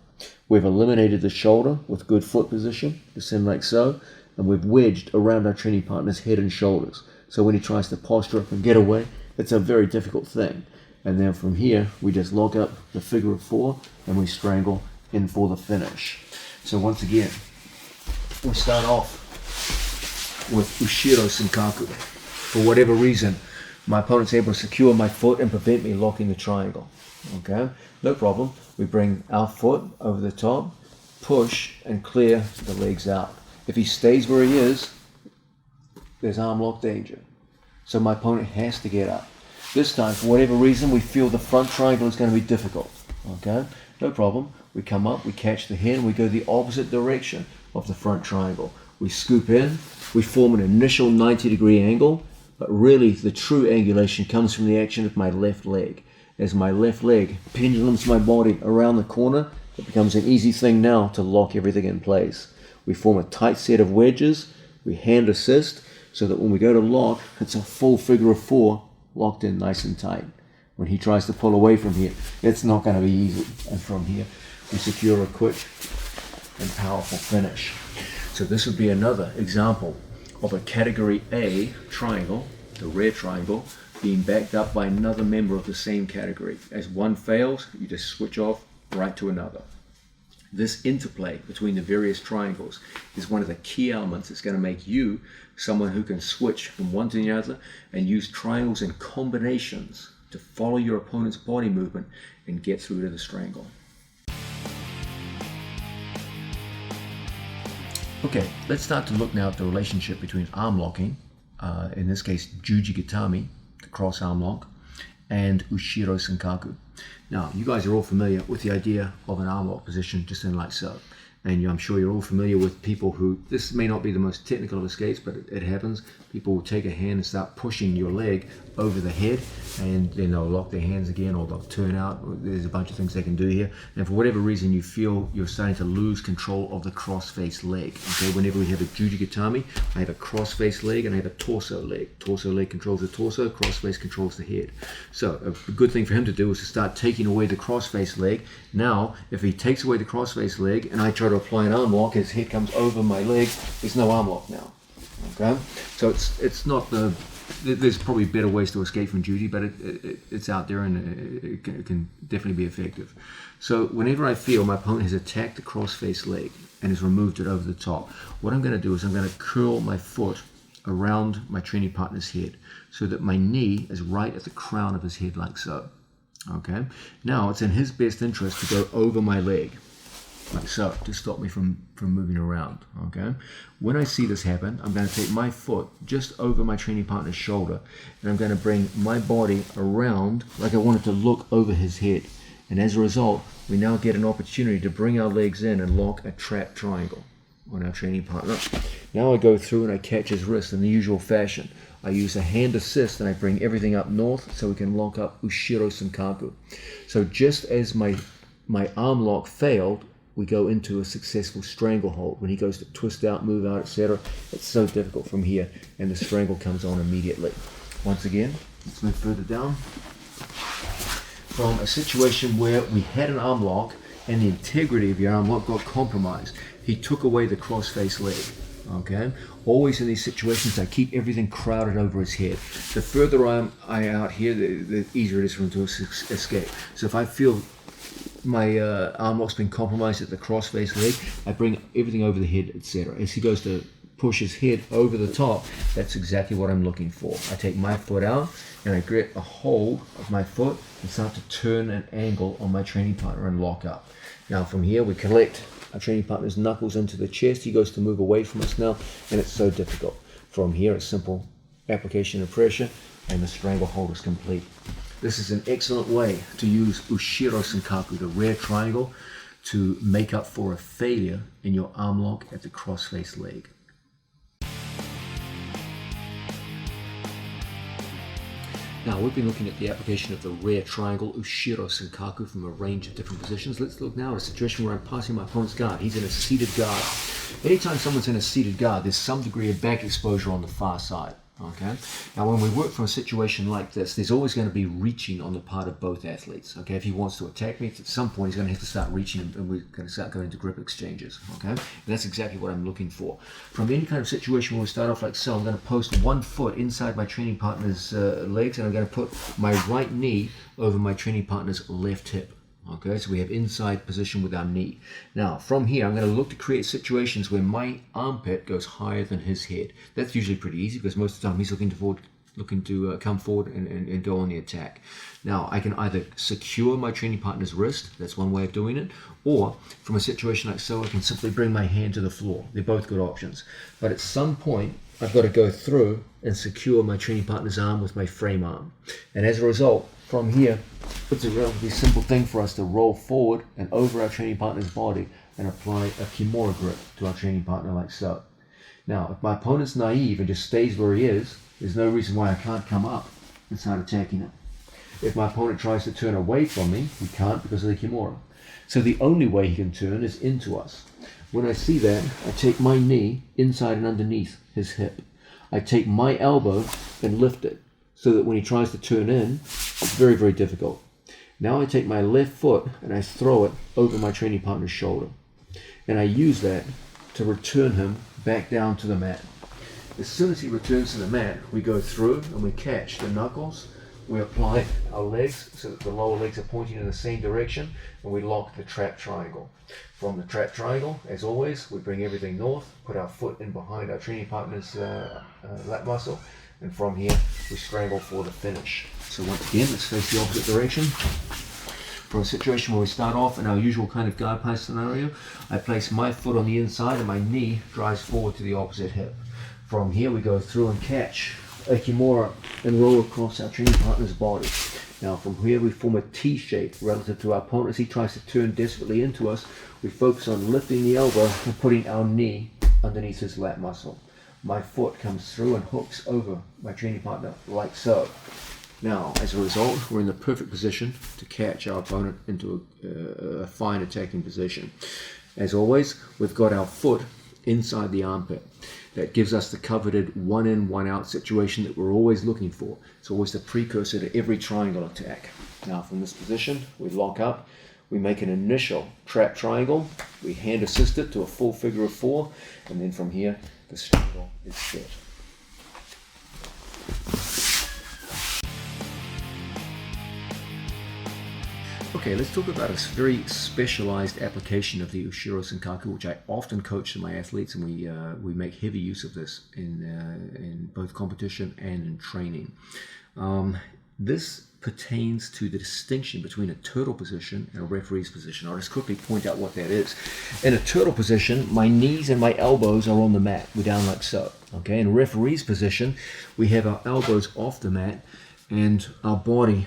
We've eliminated the shoulder with good foot position, descend like so, and we've wedged around our training partner's head and shoulders. So when he tries to posture up and get away, it's a very difficult thing. And then from here, we just lock up the figure of 4 and we strangle in for the finish. So once again, we start off with ushiro senkaku. For whatever reason, my opponent's able to secure my foot and prevent me locking the triangle. Okay, no problem. We bring our foot over the top, push and clear the legs out. If he stays where he is, there's arm lock danger. So my opponent has to get up. This time, for whatever reason, we feel the front triangle is going to be difficult. Okay, no problem. We come up, we catch the head, and we go the opposite direction of the front triangle. We scoop in, we form an initial 90-degree angle, But really, the true angulation comes from the action of my left leg. As my left leg pendulums my body around the corner, it becomes an easy thing now to lock everything in place. We form a tight set of wedges, we hand assist, so that when we go to lock, it's a full figure of four, locked in nice and tight. When he tries to pull away from here, it's not going to be easy. And from here, we secure a quick and powerful finish. So this would be another example of a category A triangle, the rear triangle, being backed up by another member of the same category. As one fails, you just switch off right to another. This interplay between the various triangles is one of the key elements that's going to make you someone who can switch from one to the other and use triangles and combinations to follow your opponent's body movement and get through to the strangle. Okay, let's start to look now at the relationship between arm locking, in this case Juji Gatami, the cross arm lock, and Ushiro Senkaku. Now, you guys are all familiar with the idea of an arm lock position, just in like so. And I'm sure you're all familiar with people who, this may not be the most technical of escapes, but it happens. People will take a hand and start pushing your leg over the head, and then they'll lock their hands again, or they'll turn out. There's a bunch of things they can do here. And for whatever reason, you feel you're starting to lose control of the cross-face leg. Okay, whenever we have a Juji Gatami, I have a cross-face leg and I have a torso leg. Torso leg controls the torso, cross-face controls the head. So a good thing for him to do is to start taking away the cross-face leg. Now, if he takes away the cross-face leg and I try to apply an arm lock, his head comes over my leg, there's no arm lock now. Okay, so it's not the, there's probably better ways to escape from Juji, but it's out there, and it can definitely be effective. So whenever I feel my opponent has attacked the cross-face leg and has removed it over the top, what I'm going to do is I'm going to curl my foot around my training partner's head so that my knee is right at the crown of his head, like so. Okay, now it's in his best interest to go over my leg, like so, to stop me from moving around. Okay, when I see this happen, I'm going to take my foot just over my training partner's shoulder, and I'm going to bring my body around like I want it to look over his head. And as a result, we now get an opportunity to bring our legs in and lock a trap triangle on our training partner. Now I go through and I catch his wrist in the usual fashion. I use a hand assist and I bring everything up north so we can lock up Ushiro Senkaku. So just as my arm lock failed, we go into a successful stranglehold. When he goes to twist out, move out, etc., it's so difficult from here, and the strangle comes on immediately. Once again, let's move further down. From a situation where we had an arm lock and the integrity of your arm lock got compromised, he took away the cross-face leg. Okay, always in these situations I keep everything crowded over his head. The further I am out here, the easier it is for him to escape. So if I feel my arm lock's been compromised at the cross-face leg, I bring everything over the head, etc. As he goes to push his head over the top, that's exactly what I'm looking for. I take my foot out and I grab a hold of my foot and start to turn an angle on my training partner and lock up. Now from here we collect our training partner's knuckles into the chest. He goes to move away from us now, and it's so difficult. From here, a simple application of pressure and the stranglehold is complete. This is an excellent way to use Ushiro Senkaku, the rear triangle, to make up for a failure in your arm lock at the cross-face leg. Now, we've been looking at the application of the rear triangle, Ushiro Senkaku, from a range of different positions. Let's look now at a situation where I'm passing my opponent's guard. He's in a seated guard. Anytime someone's in a seated guard, there's some degree of back exposure on the far side. Okay. Now, when we work from a situation like this, there's always going to be reaching on the part of both athletes. Okay. If he wants to attack me, at some point he's going to have to start reaching, and we're going to start going into grip exchanges. Okay. And that's exactly what I'm looking for. From any kind of situation where we start off like so, I'm going to post one foot inside my training partner's legs, and I'm going to put my right knee over my training partner's left hip. Okay, so we have inside position with our knee. Now, from here, I'm going to look to create situations where my armpit goes higher than his head. That's usually pretty easy because most of the time he's looking to come forward and go on the attack. Now, I can either secure my training partner's wrist, that's one way of doing it, or from a situation like so, I can simply bring my hand to the floor. They're both good options. But at some point, I've got to go through and secure my training partner's arm with my frame arm. And as a result, from here, it's a relatively simple thing for us to roll forward and over our training partner's body and apply a kimura grip to our training partner like so. Now, if my opponent's naive and just stays where he is, there's no reason why I can't come up and start attacking him. If my opponent tries to turn away from me, he can't because of the Kimura. So the only way he can turn is into us. When I see that, I take my knee inside and underneath his hip. I take my elbow and lift it so that when he tries to turn in, it's very, very difficult. Now I take my left foot and I throw it over my training partner's shoulder. And I use that to return him back down to the mat. As soon as he returns to the mat, we go through and we catch the knuckles. We apply our legs so that the lower legs are pointing in the same direction, and we lock the trap triangle. From the trap triangle, as always, we bring everything north, put our foot in behind our training partner's lat muscle, and from here we strangle for the finish. So once again, let's face the opposite direction. For a situation where we start off in our usual kind of guard pass scenario, I place my foot on the inside and my knee drives forward to the opposite hip. From here we go through and catch a Kimura and roll across our training partner's body. Now from here we form a T shape relative to our opponent. As he tries to turn desperately into us, we focus on lifting the elbow and putting our knee underneath his lat muscle. My foot comes through and hooks over my training partner like so. Now, as a result, we're in the perfect position to catch our opponent into a fine attacking position. As always, we've got our foot inside the armpit. That gives us the coveted one in, one out situation that we're always looking for. It's always the precursor to every triangle attack. Now, from this position, we lock up, we make an initial trap triangle, we hand assist it to a full figure of four, and then from here, the strangle is set. Okay, let's talk about a very specialized application of the Ushiro Senkaku, which I often coach to my athletes, and we make heavy use of this in both competition and in training. This pertains to the distinction between a turtle position and a referee's position. I'll just quickly point out what that is. In a turtle position, my knees and my elbows are on the mat. We're down like so. Okay, in a referee's position, we have our elbows off the mat and our body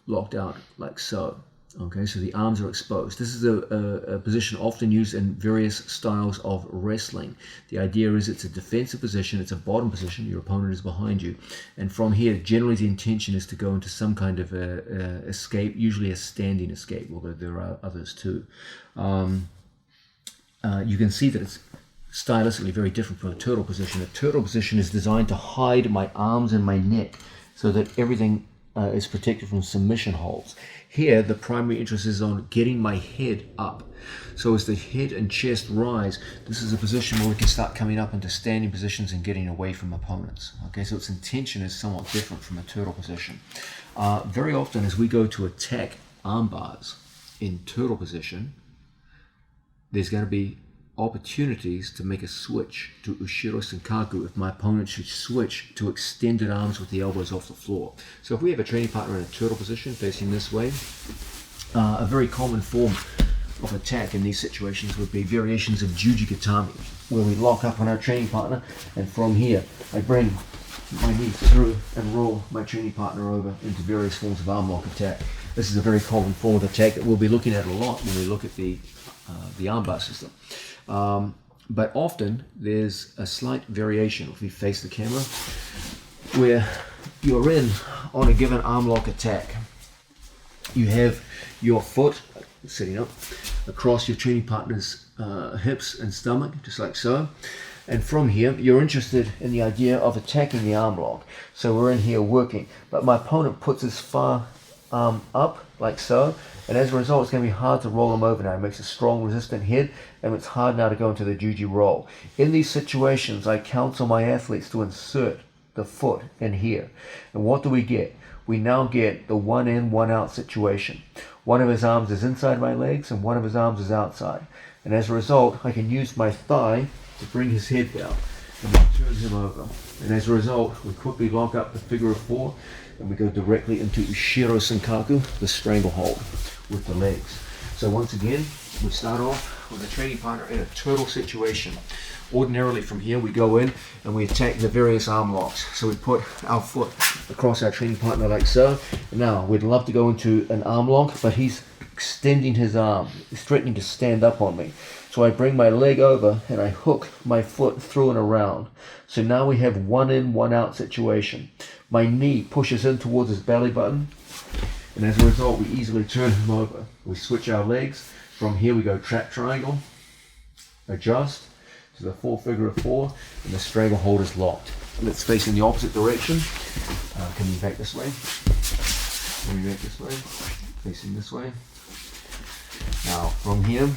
locked out like so. Okay, so the arms are exposed. This is a position often used in various styles of wrestling. The idea is it's a defensive position, it's a bottom position, your opponent is behind you. And from here, generally the intention is to go into some kind of escape, usually a standing escape, although there are others too. You can see that it's stylistically very different from a turtle position. A turtle position is designed to hide my arms and my neck so that everything is protected from submission holds. Here, the primary interest is on getting my head up. So as the head and chest rise, this is a position where we can start coming up into standing positions and getting away from opponents. Okay, so its intention is somewhat different from a turtle position. Very often as we go to attack arm bars in turtle position, there's going to be opportunities to make a switch to Ushiro Senkaku if my opponent should switch to extended arms with the elbows off the floor. So if we have a training partner in a turtle position facing this way, a very common form of attack in these situations would be variations of Juji Gatami, where we lock up on our training partner, and from here I bring my knee through and roll my training partner over into various forms of arm lock attack. This is a very common form of attack that we'll be looking at a lot when we look at the armbar system. But often there's a slight variation if we face the camera where you're in on a given arm lock attack. You have your foot sitting up across your training partner's hips and stomach, just like so. And from here, you're interested in the idea of attacking the arm lock. So we're in here working, but my opponent puts his far arm up like so, and as a result, it's going to be hard to roll him over now. It makes a strong resistant head, and it's hard now to go into the juji roll. In these situations, I counsel my athletes to insert the foot in here. And what do we get? We now get the one in, one out situation. One of his arms is inside my legs, and one of his arms is outside. And as a result, I can use my thigh to bring his head down and turn him over. And as a result, we quickly lock up the figure of four, and we go directly into Ushiro Senkaku, the stranglehold with the legs. So once again, we start off with a training partner in a turtle situation. Ordinarily from here we go in and we attack the various arm locks. So we put our foot across our training partner like so. And now we'd love to go into an arm lock, but he's extending his arm. He's threatening to stand up on me. So I bring my leg over and I hook my foot through and around. So now we have one in, one out situation. My knee pushes in towards his belly button, and as a result we easily turn him over. We switch our legs. From here we go trap triangle, adjust to the 4 figure of 4, and the stranglehold is locked. Let's face in the opposite direction. Can we back this way? Can we back this way? Facing this way. Now from here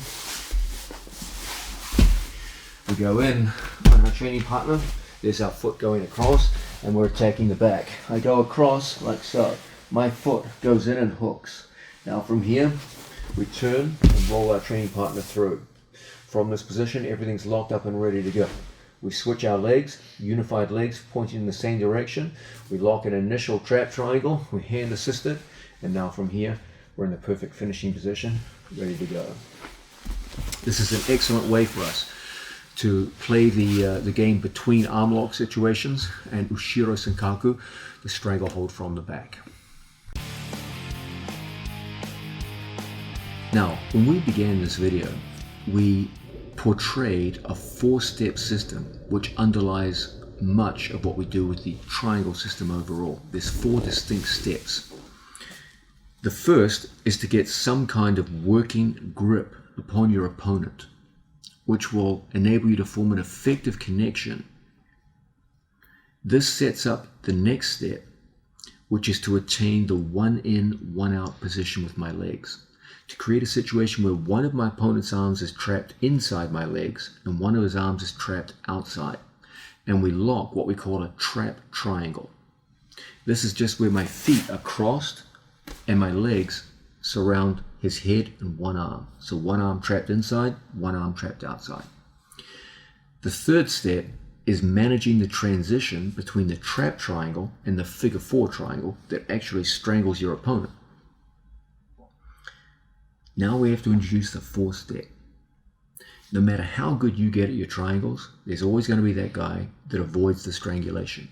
we go in on our training partner. There's our foot going across and we're attacking the back. I go across like so. My foot goes in and hooks. Now from here we turn and roll our training partner through. From this position everything's locked up and ready to go. We switch our legs, unified legs pointing in the same direction. We lock an initial trap triangle, we hand assist it, and now from here we're in the perfect finishing position, ready to go. This is an excellent way for us to play the game between arm lock situations and Ushiro Senkaku, the stranglehold from the back. Now, when we began this video, we portrayed a 4-step system which underlies much of what we do with the triangle system overall. There's 4 distinct steps. The first is to get some kind of working grip upon your opponent, which will enable you to form an effective connection. This sets up the next step, which is to attain the 1 in, 1 out position with my legs, to create a situation where one of my opponent's arms is trapped inside my legs and one of his arms is trapped outside. And we lock what we call a trap triangle. This is just where my feet are crossed and my legs surround his head and one arm. So one arm trapped inside, one arm trapped outside. The third step is managing the transition between the trap triangle and the figure 4 triangle that actually strangles your opponent. Now we have to introduce the 4th step. No matter how good you get at your triangles, there's always going to be that guy that avoids the strangulation.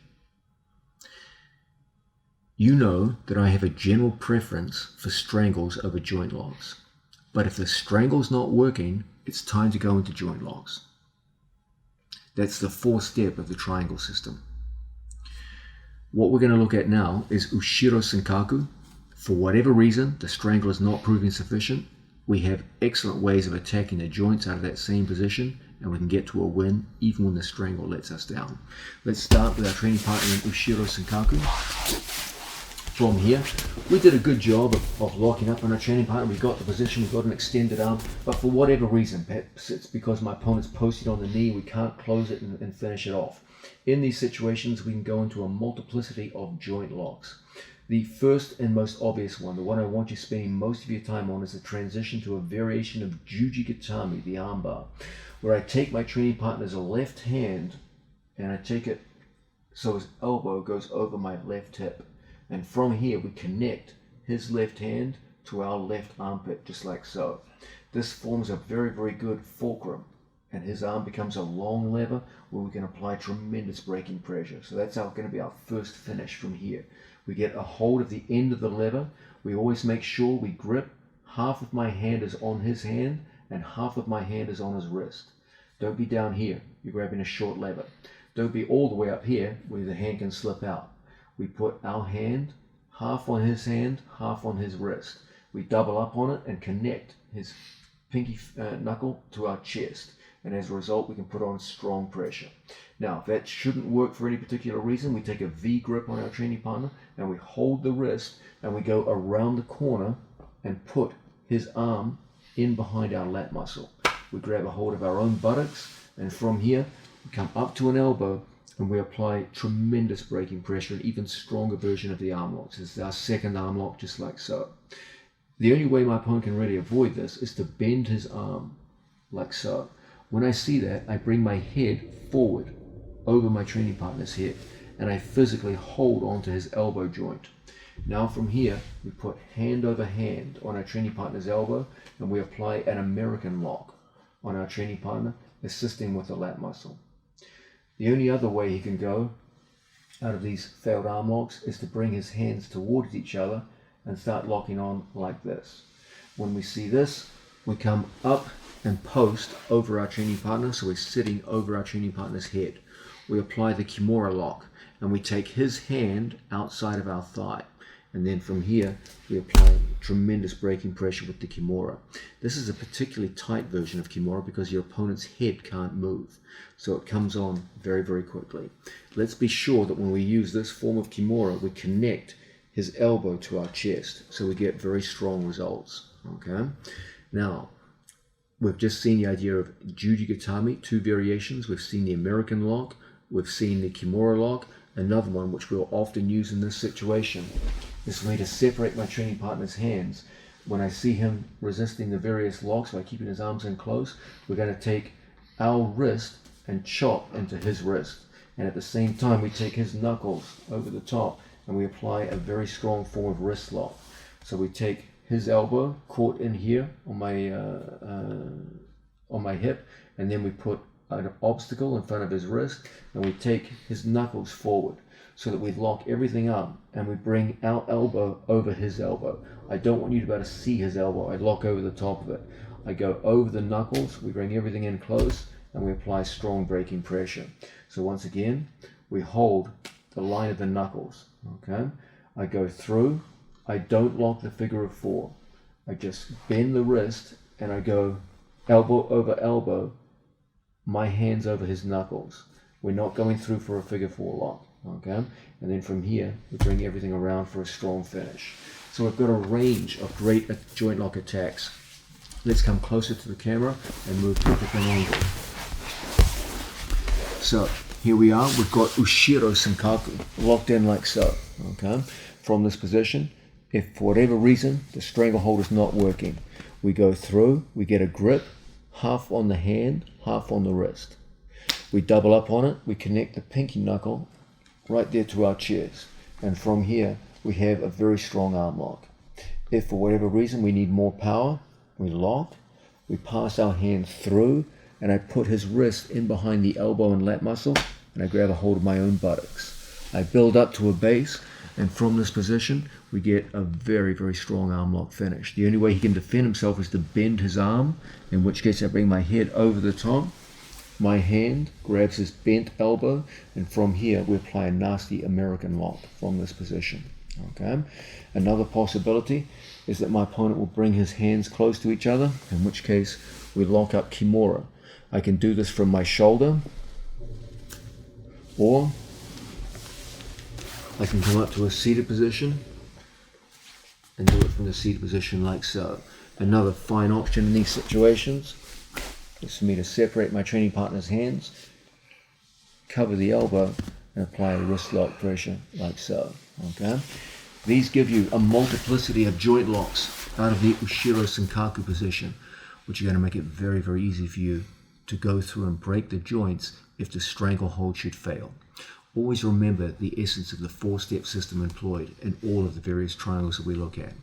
You know that I have a general preference for strangles over joint locks. But if the strangle's not working, it's time to go into joint locks. That's the 4th step of the triangle system. What we're going to look at now is Ushiro Senkaku. For whatever reason, the strangle is not proving sufficient. We have excellent ways of attacking the joints out of that same position, and we can get to a win even when the strangle lets us down. Let's start with our training partner in Ushiro Senkaku. From here, we did a good job of locking up on our training partner. We got the position, we got an extended arm, but for whatever reason, perhaps it's because my opponent's posted on the knee, we can't close it and finish it off. In these situations, we can go into a multiplicity of joint locks. The first and most obvious one, the one I want you spending most of your time on, is the transition to a variation of Juji Gatami, the armbar, where I take my training partner's left hand and I take it so his elbow goes over my left hip. And from here we connect his left hand to our left armpit, just like so. This forms a very, very good fulcrum, and his arm becomes a long lever where we can apply tremendous braking pressure. So that's going to be our first finish from here. We get a hold of the end of the lever. We always make sure we grip. Half of my hand is on his hand and half of my hand is on his wrist. Don't be down here. You're grabbing a short lever. Don't be all the way up here where the hand can slip out. We put our hand, half on his hand, half on his wrist. We double up on it and connect his pinky knuckle to our chest. And as a result, we can put on strong pressure. Now, if that shouldn't work for any particular reason, we take a V grip on our training partner and we hold the wrist and we go around the corner and put his arm in behind our lat muscle. We grab a hold of our own buttocks, and from here, we come up to an elbow and we apply tremendous braking pressure, an even stronger version of the arm locks. This is our second arm lock, just like so. The only way my opponent can really avoid this is to bend his arm, like so. When I see that, I bring my head forward over my training partner's head and I physically hold onto his elbow joint. Now from here, we put hand over hand on our training partner's elbow and we apply an American lock on our training partner, assisting with the lat muscle. The only other way he can go out of these failed arm locks is to bring his hands towards each other and start locking on like this. When we see this, we come up and post over our training partner, so we're sitting over our training partner's head. We apply the Kimura lock, and we take his hand outside of our thigh. And then from here, we apply tremendous braking pressure with the Kimura. This is a particularly tight version of Kimura because your opponent's head can't move. So it comes on very, very quickly. Let's be sure that when we use this form of Kimura, we connect his elbow to our chest, so we get very strong results. Okay. Now, we've just seen the idea of Juji Gatame, 2 variations. We've seen the American lock, we've seen the Kimura lock. Another one which we'll often use in this situation is for me to separate my training partner's hands. When I see him resisting the various locks by keeping his arms in close, we're going to take our wrist and chop into his wrist. And at the same time, we take his knuckles over the top and we apply a very strong form of wrist lock. So we take his elbow caught in here on my hip, and then we put an obstacle in front of his wrist, and we take his knuckles forward so that we lock everything up, and we bring our elbow over his elbow. I don't want you to be able to see his elbow. I lock over the top of it. I go over the knuckles, we bring everything in close, and we apply strong braking pressure. So once again, we hold the line of the knuckles. Okay, I go through. I don't lock the figure of 4. I just bend the wrist and I go elbow over elbow, my hands over his knuckles. We're not going through for a figure 4 lock. Okay, and then from here we bring everything around for a strong finish. So we've got a range of great joint lock attacks. Let's come closer to the camera and move to a different angle. So here we are, we've got Ushiro Senkaku locked in like so. Okay, from this position, if for whatever reason the stranglehold is not working, we go through, we get a grip, half on the hand, half on the wrist. We double up on it, we connect the pinky knuckle right there to our chest, and from here we have a very strong arm lock. If for whatever reason we need more power, we lock, we pass our hand through, and I put his wrist in behind the elbow and lat muscle, and I grab a hold of my own buttocks. I build up to a base, and from this position we get a very, very strong arm lock finish. The only way he can defend himself is to bend his arm, in which case I bring my head over the top, my hand grabs his bent elbow, and from here we apply a nasty American lock from this position. Okay. Another possibility is that my opponent will bring his hands close to each other, in which case we lock up Kimura. I can do this from my shoulder, or I can come up to a seated position and do it from the seated position like so. Another fine option in these situations is for me to separate my training partner's hands, cover the elbow, and apply a wrist lock pressure like so. Okay. These give you a multiplicity of joint locks out of the Ushiro Senkaku position, which are going to make it very, very easy for you to go through and break the joints if the stranglehold should fail. Always remember the essence of the 4-step system employed in all of the various triangles that we look at.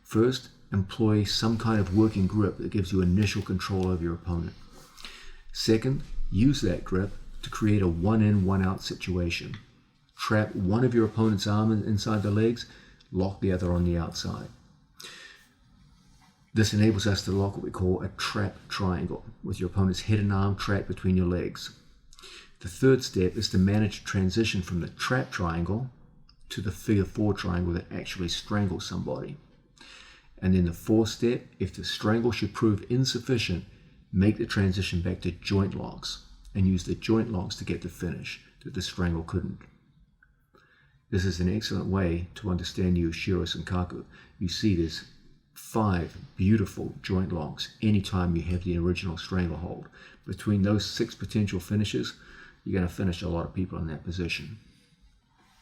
First, employ some kind of working grip that gives you initial control over your opponent. Second, use that grip to create a 1-in, 1-out situation. Trap one of your opponent's arm inside the legs, lock the other on the outside. This enables us to lock what we call a trap triangle, with your opponent's head and arm trapped between your legs. The third step is to manage transition from the trap triangle to the figure 4 triangle that actually strangles somebody. And then the fourth step, if the strangle should prove insufficient, make the transition back to joint locks and use the joint locks to get the finish that the strangle couldn't. This is an excellent way to understand the Ushiro Senkaku. You see there's 5 beautiful joint locks anytime you have the original stranglehold. Between those 6 potential finishes, you're going to finish a lot of people in that position.